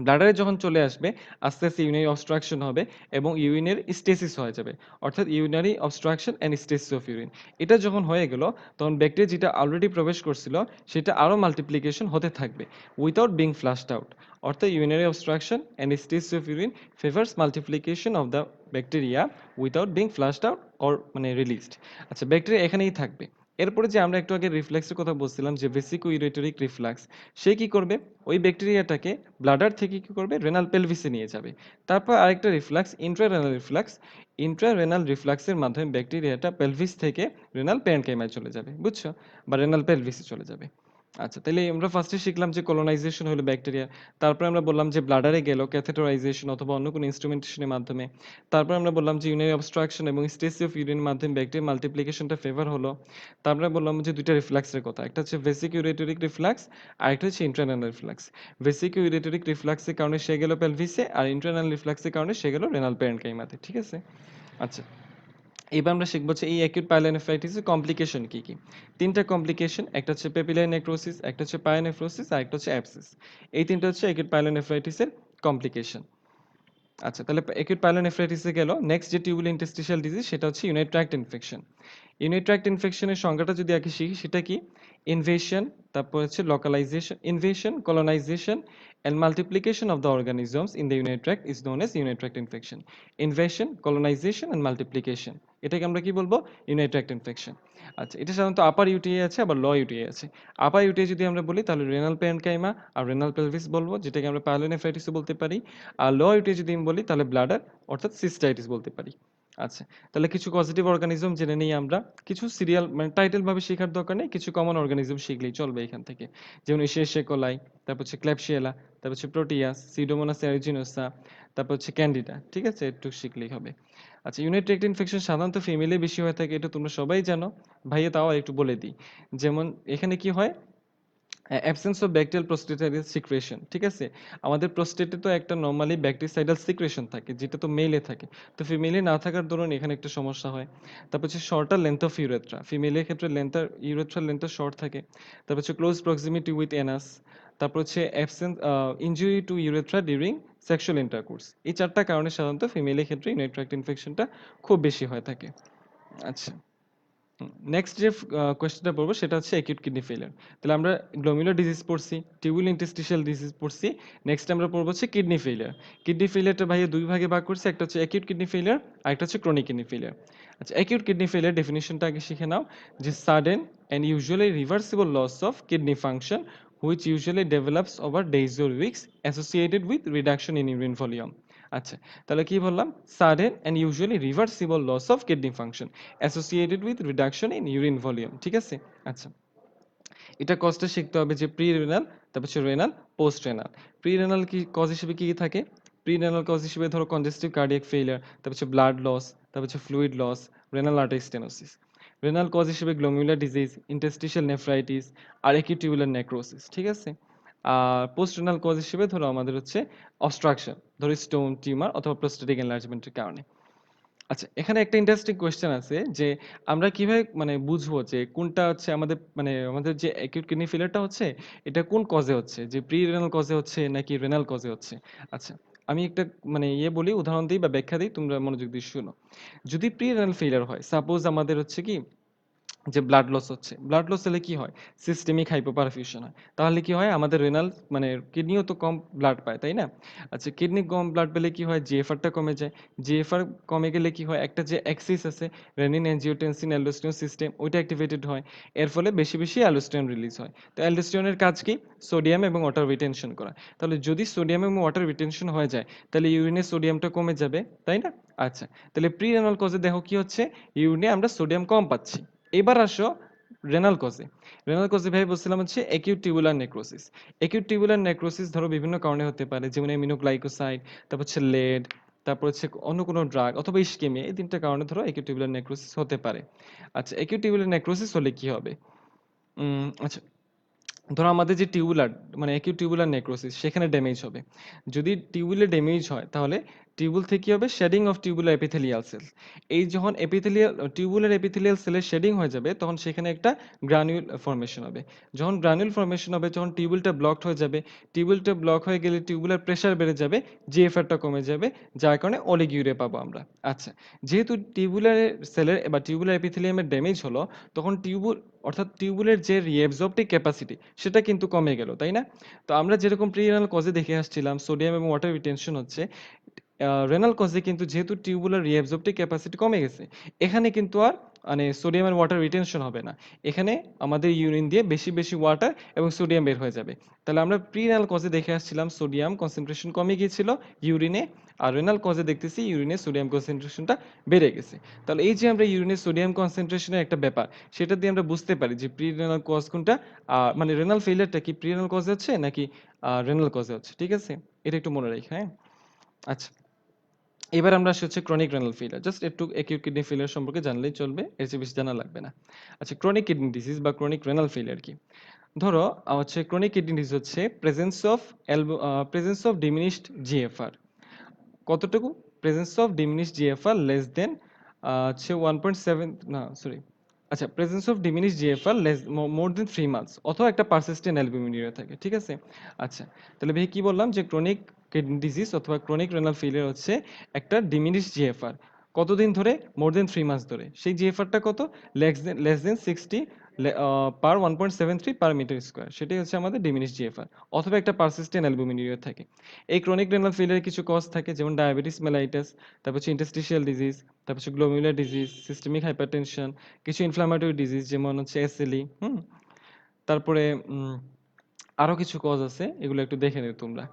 ব্লাডারে যখন চলে আসবে, আস্তে, আস্তে ইউরিনারি অবস্ট্রাকশন হবে এবং ইউরিনের স্টেসিস হয়ে যাবে। অর্থাৎ urinary obstruction and stasis of urine. এটা যখন হয়ে গেল, তখন ব্যাকটেরিয়া যেটা অলরেডি প্রবেশ করছিল, সেটা আরো মাল্টিপ্লিকেশন হতে থাকবে উইথআউট বিং ফ্লাশড আউট। অর্থাৎ urinary obstruction and stasis of urine favours multiplication of the bacteria without being ফ্লাশড out or মানে রিলিজড। আচ্ছা, ব্যাকটেরিয়া এখানেই থাকবে। এরপরে যে আমরা একটু আগে রিফ্লাক্সের কথা বলছিলাম যে ভেসিকো ইউরেটরিক রিফ্লাক্স, সে কি করবে ওই ব্যাকটেরিয়াটাকে ব্লাডার থেকে কি করবে রেনাল পেলভিসে নিয়ে যাবে। তারপর আরেকটা রিফ্লাক্স ইন্ট্রারেনাল রিফ্লাক্স, ইন্ট্রারেনাল রিফ্লাক্সের মাধ্যমে ব্যাকটেরিয়াটা পেলভিস থেকে রেনাল প্যারেনকাইমায় চলে যাবে, বুঝছো, বা রেনাল পেলভিসে চলে যাবে। আচ্ছা, তাহলে আমরা ফার্স্টে শিখলাম যে কলোনাইজেশন হলো ব্যাকটেরিয়া। তারপরে আমরা বললাম যে ব্লাডারে গেল ক্যাথেটারাইজেশন অথবা অন্য কোনো ইনস্ট্রুমেন্টেশনের মাধ্যমে। তারপর আমরা বললাম যে ইউরিনারি অবস্ট্রাকশন এবং স্টেসি অফ ইউরিনের মাধ্যমে ব্যাকটেরিয়া মাল্টিপ্লিকেশনটা ফেভার হলো। তারপরে বললাম যে দুইটা রিফ্লাক্সের কথা, একটা হচ্ছে ভেসিক ইউরেটরিক রিফ্লাক্স, আর একটা হচ্ছে ইন্ট্রারেনাল রিফ্লাক্স। ভেসিক ইউরেটরিক রিফ্লাক্সের কারণে সে গেল পেলভিসে, আর ইন্ট্রারেনাল রিফ্লাক্সের কারণে সে গেল রেনাল প্যারেনকাইমাতে, ঠিক আছে। আচ্ছা, এবার আমরা শিখবো যে এই অ্যাকিউট পাইলোনেফ্রাইটিসের কমপ্লিকেশন কি কি। তিনটা কমপ্লিকেশন, একটা হচ্ছে পেপিলারি নেক্রোসিস, একটা হচ্ছে পায়োনেফ্রোসিস, আর একটা হচ্ছে অ্যাবসেস। এই তিনটা হচ্ছে অ্যাকিউট পাইলোনেফ্রাইটিসের কমপ্লিকেশন। আচ্ছা, তাহলে অ্যাকিউট পাইলোনেফ্রাইটিসে গেল। নেক্সট যে টিউবুলার ইন্টারস্টিশিয়াল ডিজিজ সেটা হচ্ছে urinary tract infection. Unit tract ইনফেকশনের সংজ্ঞাটা যদি আগে শিখি সেটা কি, ইনভেশন, তারপর হচ্ছে localization, invasion, colonization and multiplication of the organisms in the unit tract is known as unit tract infection. Invasion, colonization and multiplication, এটাকে আমরা কি বলবো, ইউনিট ট্র্যাক্ট ইনফেকশন। আচ্ছা, এটা সাধারণত আপার ইউটিআই আছে, আবার ল ইউটিআই আছে। আপার ইউটিআই যদি আমরা বলি তাহলে রেনাল প্যারেনকাইমা আর রেনাল পেলভিস বলবো, যেটাকে আমরা পাইলোনেফ্রাইটিসও বলতে পারি। আর ল ইউটিআই যদি আমি বলি তাহলে ব্লাডার অর্থাৎ সিস্টাইটিস বলতে পারি। আচ্ছা, তাহলে কিছু পজিটিভ অর্গানিজম জেনে নিই আমরা। কিছু সিরিয়াল মানে টাইটেল ভাবে শেখার দরকার নেই, কিছু কমন অর্গানিজম শিখলেই চলবে এখান থেকে। যেমন ইশেশিয়া কোলাই, তারপর হচ্ছে ক্ল্যাবশিয়েলা, তারপর হচ্ছে প্রোটিয়াস, সিডোমোনাস অ্যারুজিনোসা, তারপর হচ্ছে ক্যান্ডিডা, ঠিক আছে, একটু শিখলেই হবে। আচ্ছা, ইউনিট ট্র্যাক্ট ইনফেকশন সাধারণত ফিমেলে বেশি হয়ে থাকে, এটা তোমরা সবাই জানো। ভাইয়া তাও একটু বলে দিই। যেমন এখানে কি হয়, অ্যাবসেন্স অফ ব্যাকটেরিয়াল প্রোস্টেটাইডাল সিক্রেশন, ঠিক আছে। আমাদের প্রোস্টেটে তো একটা নরমালি ব্যাকটেরিসাইডাল সিক্রেশন থাকে, যেটা তো মেলে থাকে। তো ফিমেলে না থাকার দরুন এখানে একটা সমস্যা হয়। তারপর হচ্ছে শর্টার লেন্থ অফ ইউরেথ্রা, ফিমেলের ক্ষেত্রে ইউরেথ্রাল লেন্থটা শর্ট থাকে। তারপর হচ্ছে ক্লোজ প্রক্সিমিটি উইথ এনাস। তারপর হচ্ছে absence injury to urethra during sexual intercourse. এই চারটা কারণে সাধারণত ফিমেলের ক্ষেত্রে ইউরিনারি ট্র্যাক্ট ইনফেকশনটা খুব বেশি হয়ে থাকে। আচ্ছা, নেক্সট যে কোয়েশ্চেনটা পড়বো সেটা হচ্ছে অ্যাকিউট কিডনি ফেলিয়ার। তাহলে আমরা গ্লোমেরুলার ডিজিজ পড়ছি, টিউবুলার ইন্টারস্টিশিয়াল ডিজিজ পড়ছি। নেক্সট আমরা পড়বো হচ্ছে কিডনি ফেলিয়ার। কিডনি ফেলিয়ারটা ভাইয়া দুই ভাগে ভাগ করছে, একটা হচ্ছে অ্যাকিউট কিডনি ফেলিয়ার আর একটা হচ্ছে ক্রনিক কিডনি ফেলিয়ার। আচ্ছা, অ্যাকিউট কিডনি ফেলিয়ার ডেফিনিশনটা আগে শিখে নাও, যে sudden and usually reversible loss of kidney function which usually develops over days or weeks associated with reduction in urine volume. আচ্ছা, তাহলে কি বললাম, sudden and usually reversible loss of kidney function associated with reduction in urine volume, ঠিক আছে। আচ্ছা, এটা কজটা শিখতে হবে যে প্রি রেনাল, তারপর হচ্ছে renal, post renal. Pre renal কি কজ হিসেবে কি কি থাকে, প্রি রেনাল কজ হিসেবে ধরো কনজেস্টিভ কার্ডিয়াক ফেলিয়ার, তারপর হচ্ছে ব্লাড লস, তারপর হচ্ছে fluid loss, renal artery stenosis. Renal cause হিসেবে গ্লোমেরুলার ডিজিজ, ইন্টারস্টিশিয়াল নেফ্রাইটিস আর অ্যাকিউট টিউবুলার নেক্রোসিস, ঠিক আছে। আর পোস্ট রেনাল কজ হিসেবে ধরো আমাদের হচ্ছে অবস্ট্রাকশন, ধরো স্টোন, টিউমার অথবা প্রোস্টেটিক এনলার্জমেন্টের কারণে। আচ্ছা, এখানে একটা ইন্টারেস্টিং কোয়েশ্চেন আছে যে আমরা কিভাবে মানে বুঝবো যে কোনটা হচ্ছে আমাদের মানে আমাদের যে অ্যাকিউট কিডনি ফেলিয়ারটা হচ্ছে এটা কোন কজে হচ্ছে, যে প্রি রেনাল কজে হচ্ছে নাকি রেনাল কজে হচ্ছে। আচ্ছা, আমি একটা মানে বলি, উদাহরণ দিই বা ব্যাখ্যা দিই, তোমরা মনোযোগ দিয়ে শুনো। যদি প্রি রেনাল ফেলিয়ার হয়, সাপোজ আমাদের হচ্ছে কি যে ব্লাড লস হচ্ছে, ব্লাড লস হলে কি হয়, সিস্টেমিক হাইপোপারফিউশন হয়। তাহলে কি হয়, আমাদের রেনাল মানে কিডনিও তো কম ব্লাড পায়, তাই না। আচ্ছা, কিডনি কম ব্লাড পেলে কি হয়, জিএফআরটা কমে যায়। জিএফআর কমে গেলে কি হয়, একটা যে অ্যাক্সিস আছে রেনিন অ্যাঞ্জিওটেনসিন অ্যালডোস্টেরন সিস্টেম, ওইটা অ্যাক্টিভেটেড হয়। এর ফলে বেশি বেশি অ্যালডোস্টেরন রিলিজ হয়। তো অ্যালডোস্টেরনের কাজ কি, সোডিয়াম এবং ওয়াটার রিটেনশন করা। তাহলে যদি সোডিয়াম এবং ওয়াটার রিটেনশন হয়ে যায় তাহলে ইউরিনে সোডিয়ামটা কমে যাবে, তাই না। আচ্ছা, তাহলে প্রি রেনাল কজে দেখো কি হচ্ছে, ইউরিনে আমরা সোডিয়াম কম পাচ্ছি। এবার আসো রেনাল কজে। রেনাল কজে ভাই বলছিলাম হচ্ছে acute tubular necrosis. Acute tubular necrosis ধরো বিভিন্ন কারণে হতে পারে, যেমন অ্যামিনোগ্লাইকোসাইড, তারপর হচ্ছে লেড, তারপর হচ্ছে অন্য কোনো ড্রাগ অথবা ইস্কেমিয়া, এই তিনটা কারণে ধরো অ্যাকিউট টিউবুলার নেক্রোসিস হতে পারে। আচ্ছা, অ্যাকিউট টিউবুলার নেক্রোসিস হলে কি হবে, আচ্ছা, ধরো আমাদের যে টিউবুলার মানে অ্যাকিউট টিউবুলার নেক্রোসিস সেখানে ড্যামেজ হবে। যদি টিউবুলে ড্যামেজ হয় তাহলে টিউবুল থেকে কি হবে, shedding of tubular epithelial cell. এই যখন টিউবুলার এপিথেলিয়াল সেলের শেডিং হয়ে যাবে তখন সেখানে একটা গ্রানুল ফর্মেশন হবে। যখন গ্রানুল ফর্মেশন হবে, যখন টিউবুলটা ব্লকড হয়ে যাবে, টিউবুলটা ব্লক হয়ে গেলে টিউবুলার প্রেসার বেড়ে যাবে, জিএফআরটা কমে যাবে, যার কারণে অলিগিউরিয়া পাবো আমরা। আচ্ছা, যেহেতু টিউবুলার সেলের বা টিউবুলার এপিথেলিয়ামের ড্যামেজ হলো, তখন অর্থাৎ টিউবুলের যে রিঅ্যাবজর্পটিভ ক্যাপাসিটি সেটা কিন্তু কমে গেল, তাই না। তো আমরা যেরকম প্রিরেনাল কজে দেখে আসছিলাম সোডিয়াম এবং ওয়াটার রিটেনশন হচ্ছে, রেনাল কজে কিন্তু যেহেতু টিউবুলার রিঅ্যাবজর্পটিভ ক্যাপাসিটি কমে গেছে, এখানে কিন্তু আর মানে সোডিয়াম আর ওয়াটার রিটেনশন হবে না। এখানে আমাদের ইউরিন দিয়ে বেশি বেশি ওয়াটার এবং সোডিয়াম বের হয়ে যাবে। তাহলে আমরা প্রি রেনাল কজে দেখে আসছিলাম সোডিয়াম কনসেন্ট্রেশন কমে গিয়েছিল ইউরিনে, আর রেনাল কজে দেখতেছি ইউরিনে সোডিয়াম কনসেন্ট্রেশনটা বেড়ে গেছে। তাহলে এই যে আমরা ইউরিনে সোডিয়াম কনসেন্ট্রেশনের একটা ব্যাপার, সেটা দিয়ে আমরা বুঝতে পারি যে প্রি রেনাল কজ কোনটা, মানে রেনাল ফেইলিয়ারটা কি প্রি রেনাল কজে হচ্ছে নাকি রেনাল কজে হচ্ছে। ঠিক আছে, এটা একটু মনে রাখি, হ্যাঁ। আচ্ছা, এবার আমরা আসি হচ্ছে ক্রনিক রেনাল ফেইলিয়ার। জাস্ট একটু অ্যাকিউট কিডনি ফেইলিয়ার সম্পর্কে জানলেই চলবে, এর চেয়ে বেশি জানা লাগবে না। আচ্ছা, ক্রনিক কিডনি ডিজিজ বা ক্রনিক রেনাল ফেইলিয়ার কি? ধরো হচ্ছে ক্রনিক কিডনি ডিজিজ হচ্ছে প্রেজেন্স অফ ডিমিনিশড জিএফআর। কতটুকু? Presence of diminished GFR less than হচ্ছে 1.7, না সরি, আচ্ছা, presence of diminished GFR less more than 3 months, অথবা একটা পারসিস্টেন্ট অ্যালবুমিনুরিয়া থাকে। ঠিক আছে? আচ্ছা, তাহলে ভাই কি বললাম যে ক্রনিক কিডনি ডিজিজ অথবা ক্রনিক রেনাল ফেইলিয়ার হচ্ছে একটা ডিমিনিশড জিএফআর। কতদিন ধরে? মোর দেন 3 মান্থস ধরে। সেই জিএফআরটা কত? লেস দেন 60 পার 1.73 পার মিটার স্কয়ার, সেটাই হচ্ছে আমাদের ডিমিনিশড জিএফআর, অথবা একটা পারসিস্টেন্ট অ্যালবুমিনুরিয়া থাকে। এই ক্রনিক রেনাল ফেইলিয়ার কিছু কজ থাকে, যেমন ডায়াবেটিস মেলাইটাস, তারপর হচ্ছে ইন্টারস্টিশিয়াল ডিজিজ, তারপর হচ্ছে গ্লোমেরুলার ডিজিজ, সিস্টেমিক হাইপারটেনশন, কিছু ইনফ্লামেটরি ডিজিজ যেমন হচ্ছে এসএলই, তারপরে আরো কিছু কজ আছে, এগুলো একটু দেখে নিও তোমরা।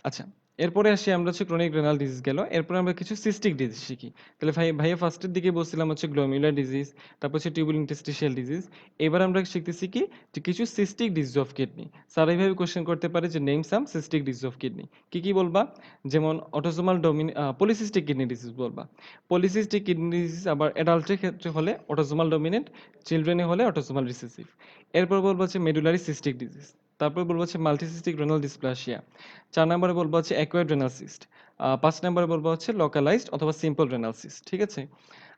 আচ্ছা, এরপরে আসি আমরা হচ্ছে ক্রনিক রেনাল ডিজিজ গেল, এরপরে আমরা কিছু সিস্টিক ডিজিজ শিখি। তাহলে ভাইয়া ফার্স্টের দিকে বলছিলাম হচ্ছে গ্লোমেরুলার ডিজিজ, তারপর হচ্ছে টিউবুল ইন্টারস্টিশিয়াল ডিজিজ। এবার আমরা শিখতেছি কি, যে কিছু cystic disease of kidney. Sir এইভাবে কোশ্চেন করতে পারে যে name some cystic disease of kidney. কি কি বলবা? যেমন অটোসোমাল পলিসিস্টিক কিডনি ডিজিজ বলবা। পলিসিস্টিক কিডনি ডিজিজ আবার অ্যাডাল্টের ক্ষেত্রে হলে অটোসোমাল ডমিনেন্ট, চিলড্রেনে হলে অটোসোমাল রিসেসিভ। এরপর বলবো হচ্ছে মেডুলারি সিস্টিক ডিজিজ। তারপর বলবো হচ্ছে মাল্টিসিস্টিক রেনাল ডিসপ্লাসিয়া। ৪ নম্বরে বলবো হচ্ছে অ্যাকুয়ার্ড রেনাল সিস্ট। ৫ নম্বরে বলবো হচ্ছে লোকালাইজড অথবা সিম্পল রেনাল সিস্ট। ঠিক আছে?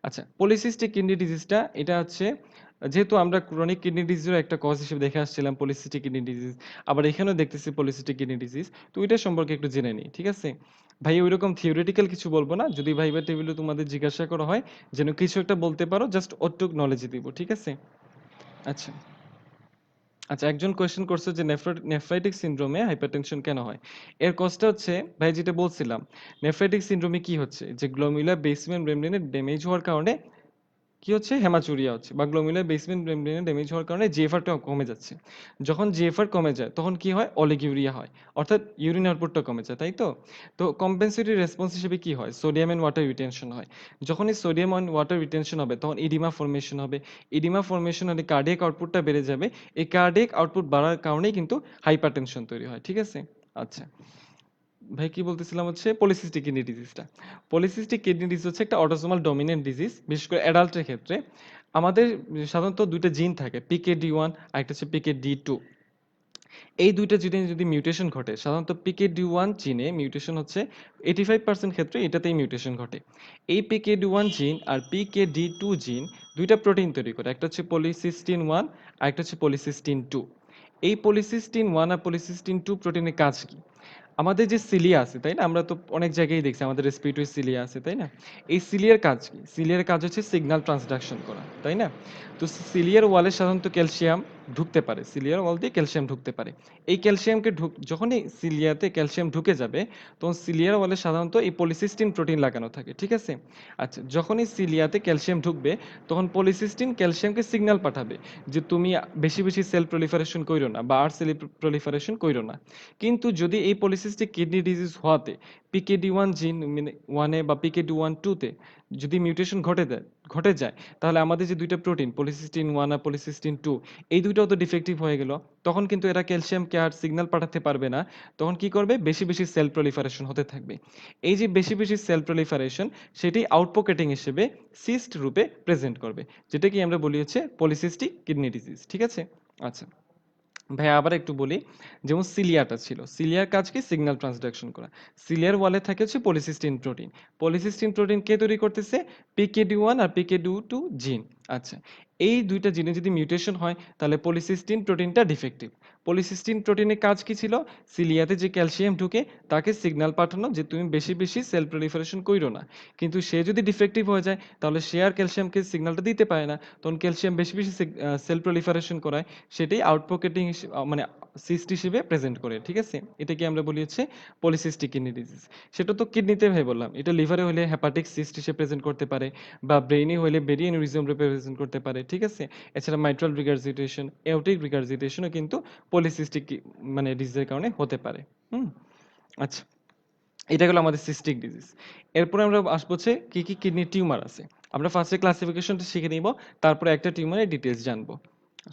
আচ্ছা, পলিসিস্টিক কিডনি ডিজিজটা এটা হচ্ছে, যেহেতু আমরা ক্রনিক কিডনি ডিজিজের একটা কজ হিসেবে দেখে আসছিলাম পলিসিস্টিক কিডনি ডিজিজ, আবার এখানেও দেখতেছি পলিসিস্টিক কিডনি ডিজিজ, তো এটা সম্পর্কে একটু জেনে নিই। ঠিক আছে? ভাই ওইরকম থিওরিটিক্যাল কিছু বলবো না, যদি ভাইবা টেবিলে তোমাদের জিজ্ঞাসা করা হয় যেন কিছু একটা বলতে পারো, জাস্ট অতটুক নলেজ দিব। ঠিক আছে? আচ্ছা, আচ্ছা, একজন কোয়েশ্চেন করছে যে নেফ্রাইটিক সিনড্রোমে হাইপারটেনশন কেন হয়? এর কজটা হচ্ছে ভাই যেটা বলছিলাম, নেফ্রাইটিক সিনড্রোমে কি হচ্ছে যে গ্লোমেরুলার বেসমেন্ট মেমব্রেনের ড্যামেজ হওয়ার কারণে কি হচ্ছে, হেমাচুরিয়া হচ্ছে, বা গ্লোমেরুলার বেসমেন্ট মেমব্রেনে ড্যামেজ হওয়ার কারণে জিএফআরটা কমে যাচ্ছে। যখন জিএফআর কমে যায় তখন কি হয়, অলিগিউরিয়া হয়, অর্থাৎ ইউরিন আউটপুটটা কমে যায়, তাই তো? তো কম্পেনসেটরি রেসপন্স হিসেবে কি হয়, সোডিয়াম এন্ড ওয়াটার রিটেনশন হয়। যখন এই সোডিয়াম এন্ড ওয়াটার রিটেনশন হবে তখন ইডিমা ফর্মেশন হবে। ইডিমা ফর্মেশন হলে কার্ডিয়াক আউটপুটটা বেড়ে যাবে। এই কার্ডিয়াক আউটপুট বাড়ার কারণেই কিন্তু হাইপারটেনশন তৈরি হয়। ঠিক আছে? আচ্ছা, ভাই কি বলতেছিলাম হচ্ছে পলিসিস্টিক কিডনি ডিজিজটা। পলিসিস্টিক কিডনি ডিজিজ হচ্ছে একটা অটোসোমাল ডমিনেন্ট ডিজিজ, বিশেষ করে অ্যাডাল্টের ক্ষেত্রে। আমাদের সাধারণত ২ টা জিন থাকে, PKD1 আর একটা হচ্ছে PKD2। এই ২ টা জিনে যদি মিউটেশন ঘটে, সাধারণত PKD1 জিনে মিউটেশন হচ্ছে 85% ক্ষেত্রে এটাতেই মিউটেশন ঘটে। এই PKD1 জিন আর PKD2 জিন ২ টা প্রোটিন তৈরি করে। একটা হচ্ছে পলিসিস্টিন 1 আর একটা হচ্ছে পলিসিস্টিন 2। এই পলিসিস্টিন 1 আর পলিসিস্টিন 2 প্রোটিনের কাজ কি? আমাদের যে সিলিয়া আছে, তাই না? আমরা তো অনেক জায়গায় দেখছি আমাদের রেসপিরেটরি সিলিয়া আছে, তাই না? এই সিলিয়ার কাজ কি? সিলিয়ার কাজ হচ্ছে সিগন্যাল ট্রান্সডাকশন করা, তাই না? তো সিলিয়ার ওয়ালে সাধারণত ক্যালসিয়াম ঢুকতে পারে। সিলিয়ার ওয়াল দিয়ে ক্যালসিয়াম ঢুকতে পারে। এই ক্যালসিয়ামকে যখনই সিলিয়াতে ক্যালসিয়াম ঢুকে যাবে, তখন সিলিয়ার ওয়ালে সাধারণত এই পলিসিস্টিন প্রোটিন লাগানো থাকে। ঠিক আছে? আচ্ছা, যখনই সিলিয়াতে ক্যালসিয়াম ঢুকবে, তখন পলিসিস্টিন ক্যালসিয়ামকে সিগন্যাল পাঠাবে যে তুমি বেশি বেশি সেল প্রলিফারেশন কইরো না, বা আর সেল প্রলিফারেশন কইরো না। কিন্তু যদি এই পলিসিস্টিক কিডনি ডিজিজ হওয়াতে PKD1 জিন মানে 1 এ বা PKD1 2 তে যদি মিউটেশন ঘটে যায়, তাহলে আমাদের যে ২ টা প্রোটিন পলিসিস্টিন 1 আর পলিসিস্টিন 2, এই ২ টাও তো ডিফেক্টিভ হয়ে গেল। তখন কিন্তু এরা ক্যালসিয়ামকে আর সিগন্যাল পাঠাতে পারবে না। তখন কি করবে? বেশি বেশি সেল প্রলিফারেশন হতে থাকবে। এই যে বেশি বেশি সেল প্রলিফারেশন, সেটি আউটপকেটিং হিসেবে সিস্ট রূপে প্রেজেন্ট করবে, যেটা কি আমরা বলি হচ্ছে পলিসিস্টিক কিডনি ডিজিজ। ঠিক আছে? আচ্ছা ভাই, আবার একটু বলি, যেমন সিলিয়াটা ছিল, সিলিয়ার কাজ কি? সিগন্যাল ট্রান্সডাকশন করা। সিলিয়ার ওয়ালে থাকে হচ্ছে পলিসিস্টিন প্রোটিন। পলিসিস্টিন প্রোটিন কে তৈরি করতেছে? PKD1 আর PKD2 জিন। আচ্ছা, এই ২ টা জিনে যদি মিউটেশন হয়, তাহলে পলিসিস্টিন প্রোটিনটা ডিফেক্টিভ। পলিসিস্টিন প্রোটিনের কাজ কি ছিল? সিলিয়াতে যে ক্যালসিয়াম ঢুকে তাকে সিগন্যাল পাঠানো যে তুমি বেশি বেশি সেল প্রলিফারেশন কইরো না। কিন্তু সে যদি ডিফেক্টিভ হয়ে যায়, তাহলে সে আর ক্যালসিয়ামকে সিগন্যালটা দিতে পারে না। তখন ক্যালসিয়াম বেশি বেশি সেল প্রলিফারেশন করায়, সেটাই আউটপকেটিং মানে সিস্ট হিসেবে প্রেজেন্ট করে, ঠিক আছে? এটাকে আমরা বলি হচ্ছে পলিসিস্টিক কিডনি ডিজিজ। সেটা তো কিডনিতে ভাই বললাম। এটা লিভারে হলে হেপাটিক সিস্ট হিসেবে প্রেজেন্ট করতে পারে বা ব্রেইনে হলে বেরি অ্যানিউরিজম রূপে প্রেজেন্ট করতে পারে, ঠিক আছে? এছাড়া মাইট্রাল রিগারজিটেশন, এওরটিক রিগারজিটেশনও কিন্তু পলিসিস্টিক মানে ডিজিজের কারণে হতে পারে। হুম? আচ্ছা। এটা গেল আমাদের সিস্টিক ডিজিজ। এরপরে আমরা আসবো হচ্ছে কি, কি কিডনি টিউমার আছে। আমরা ফার্স্টে ক্লাসিফিকেশনটা শিখে নিব, তারপরে একটা টিউমারের ডিটেইলস জানবো।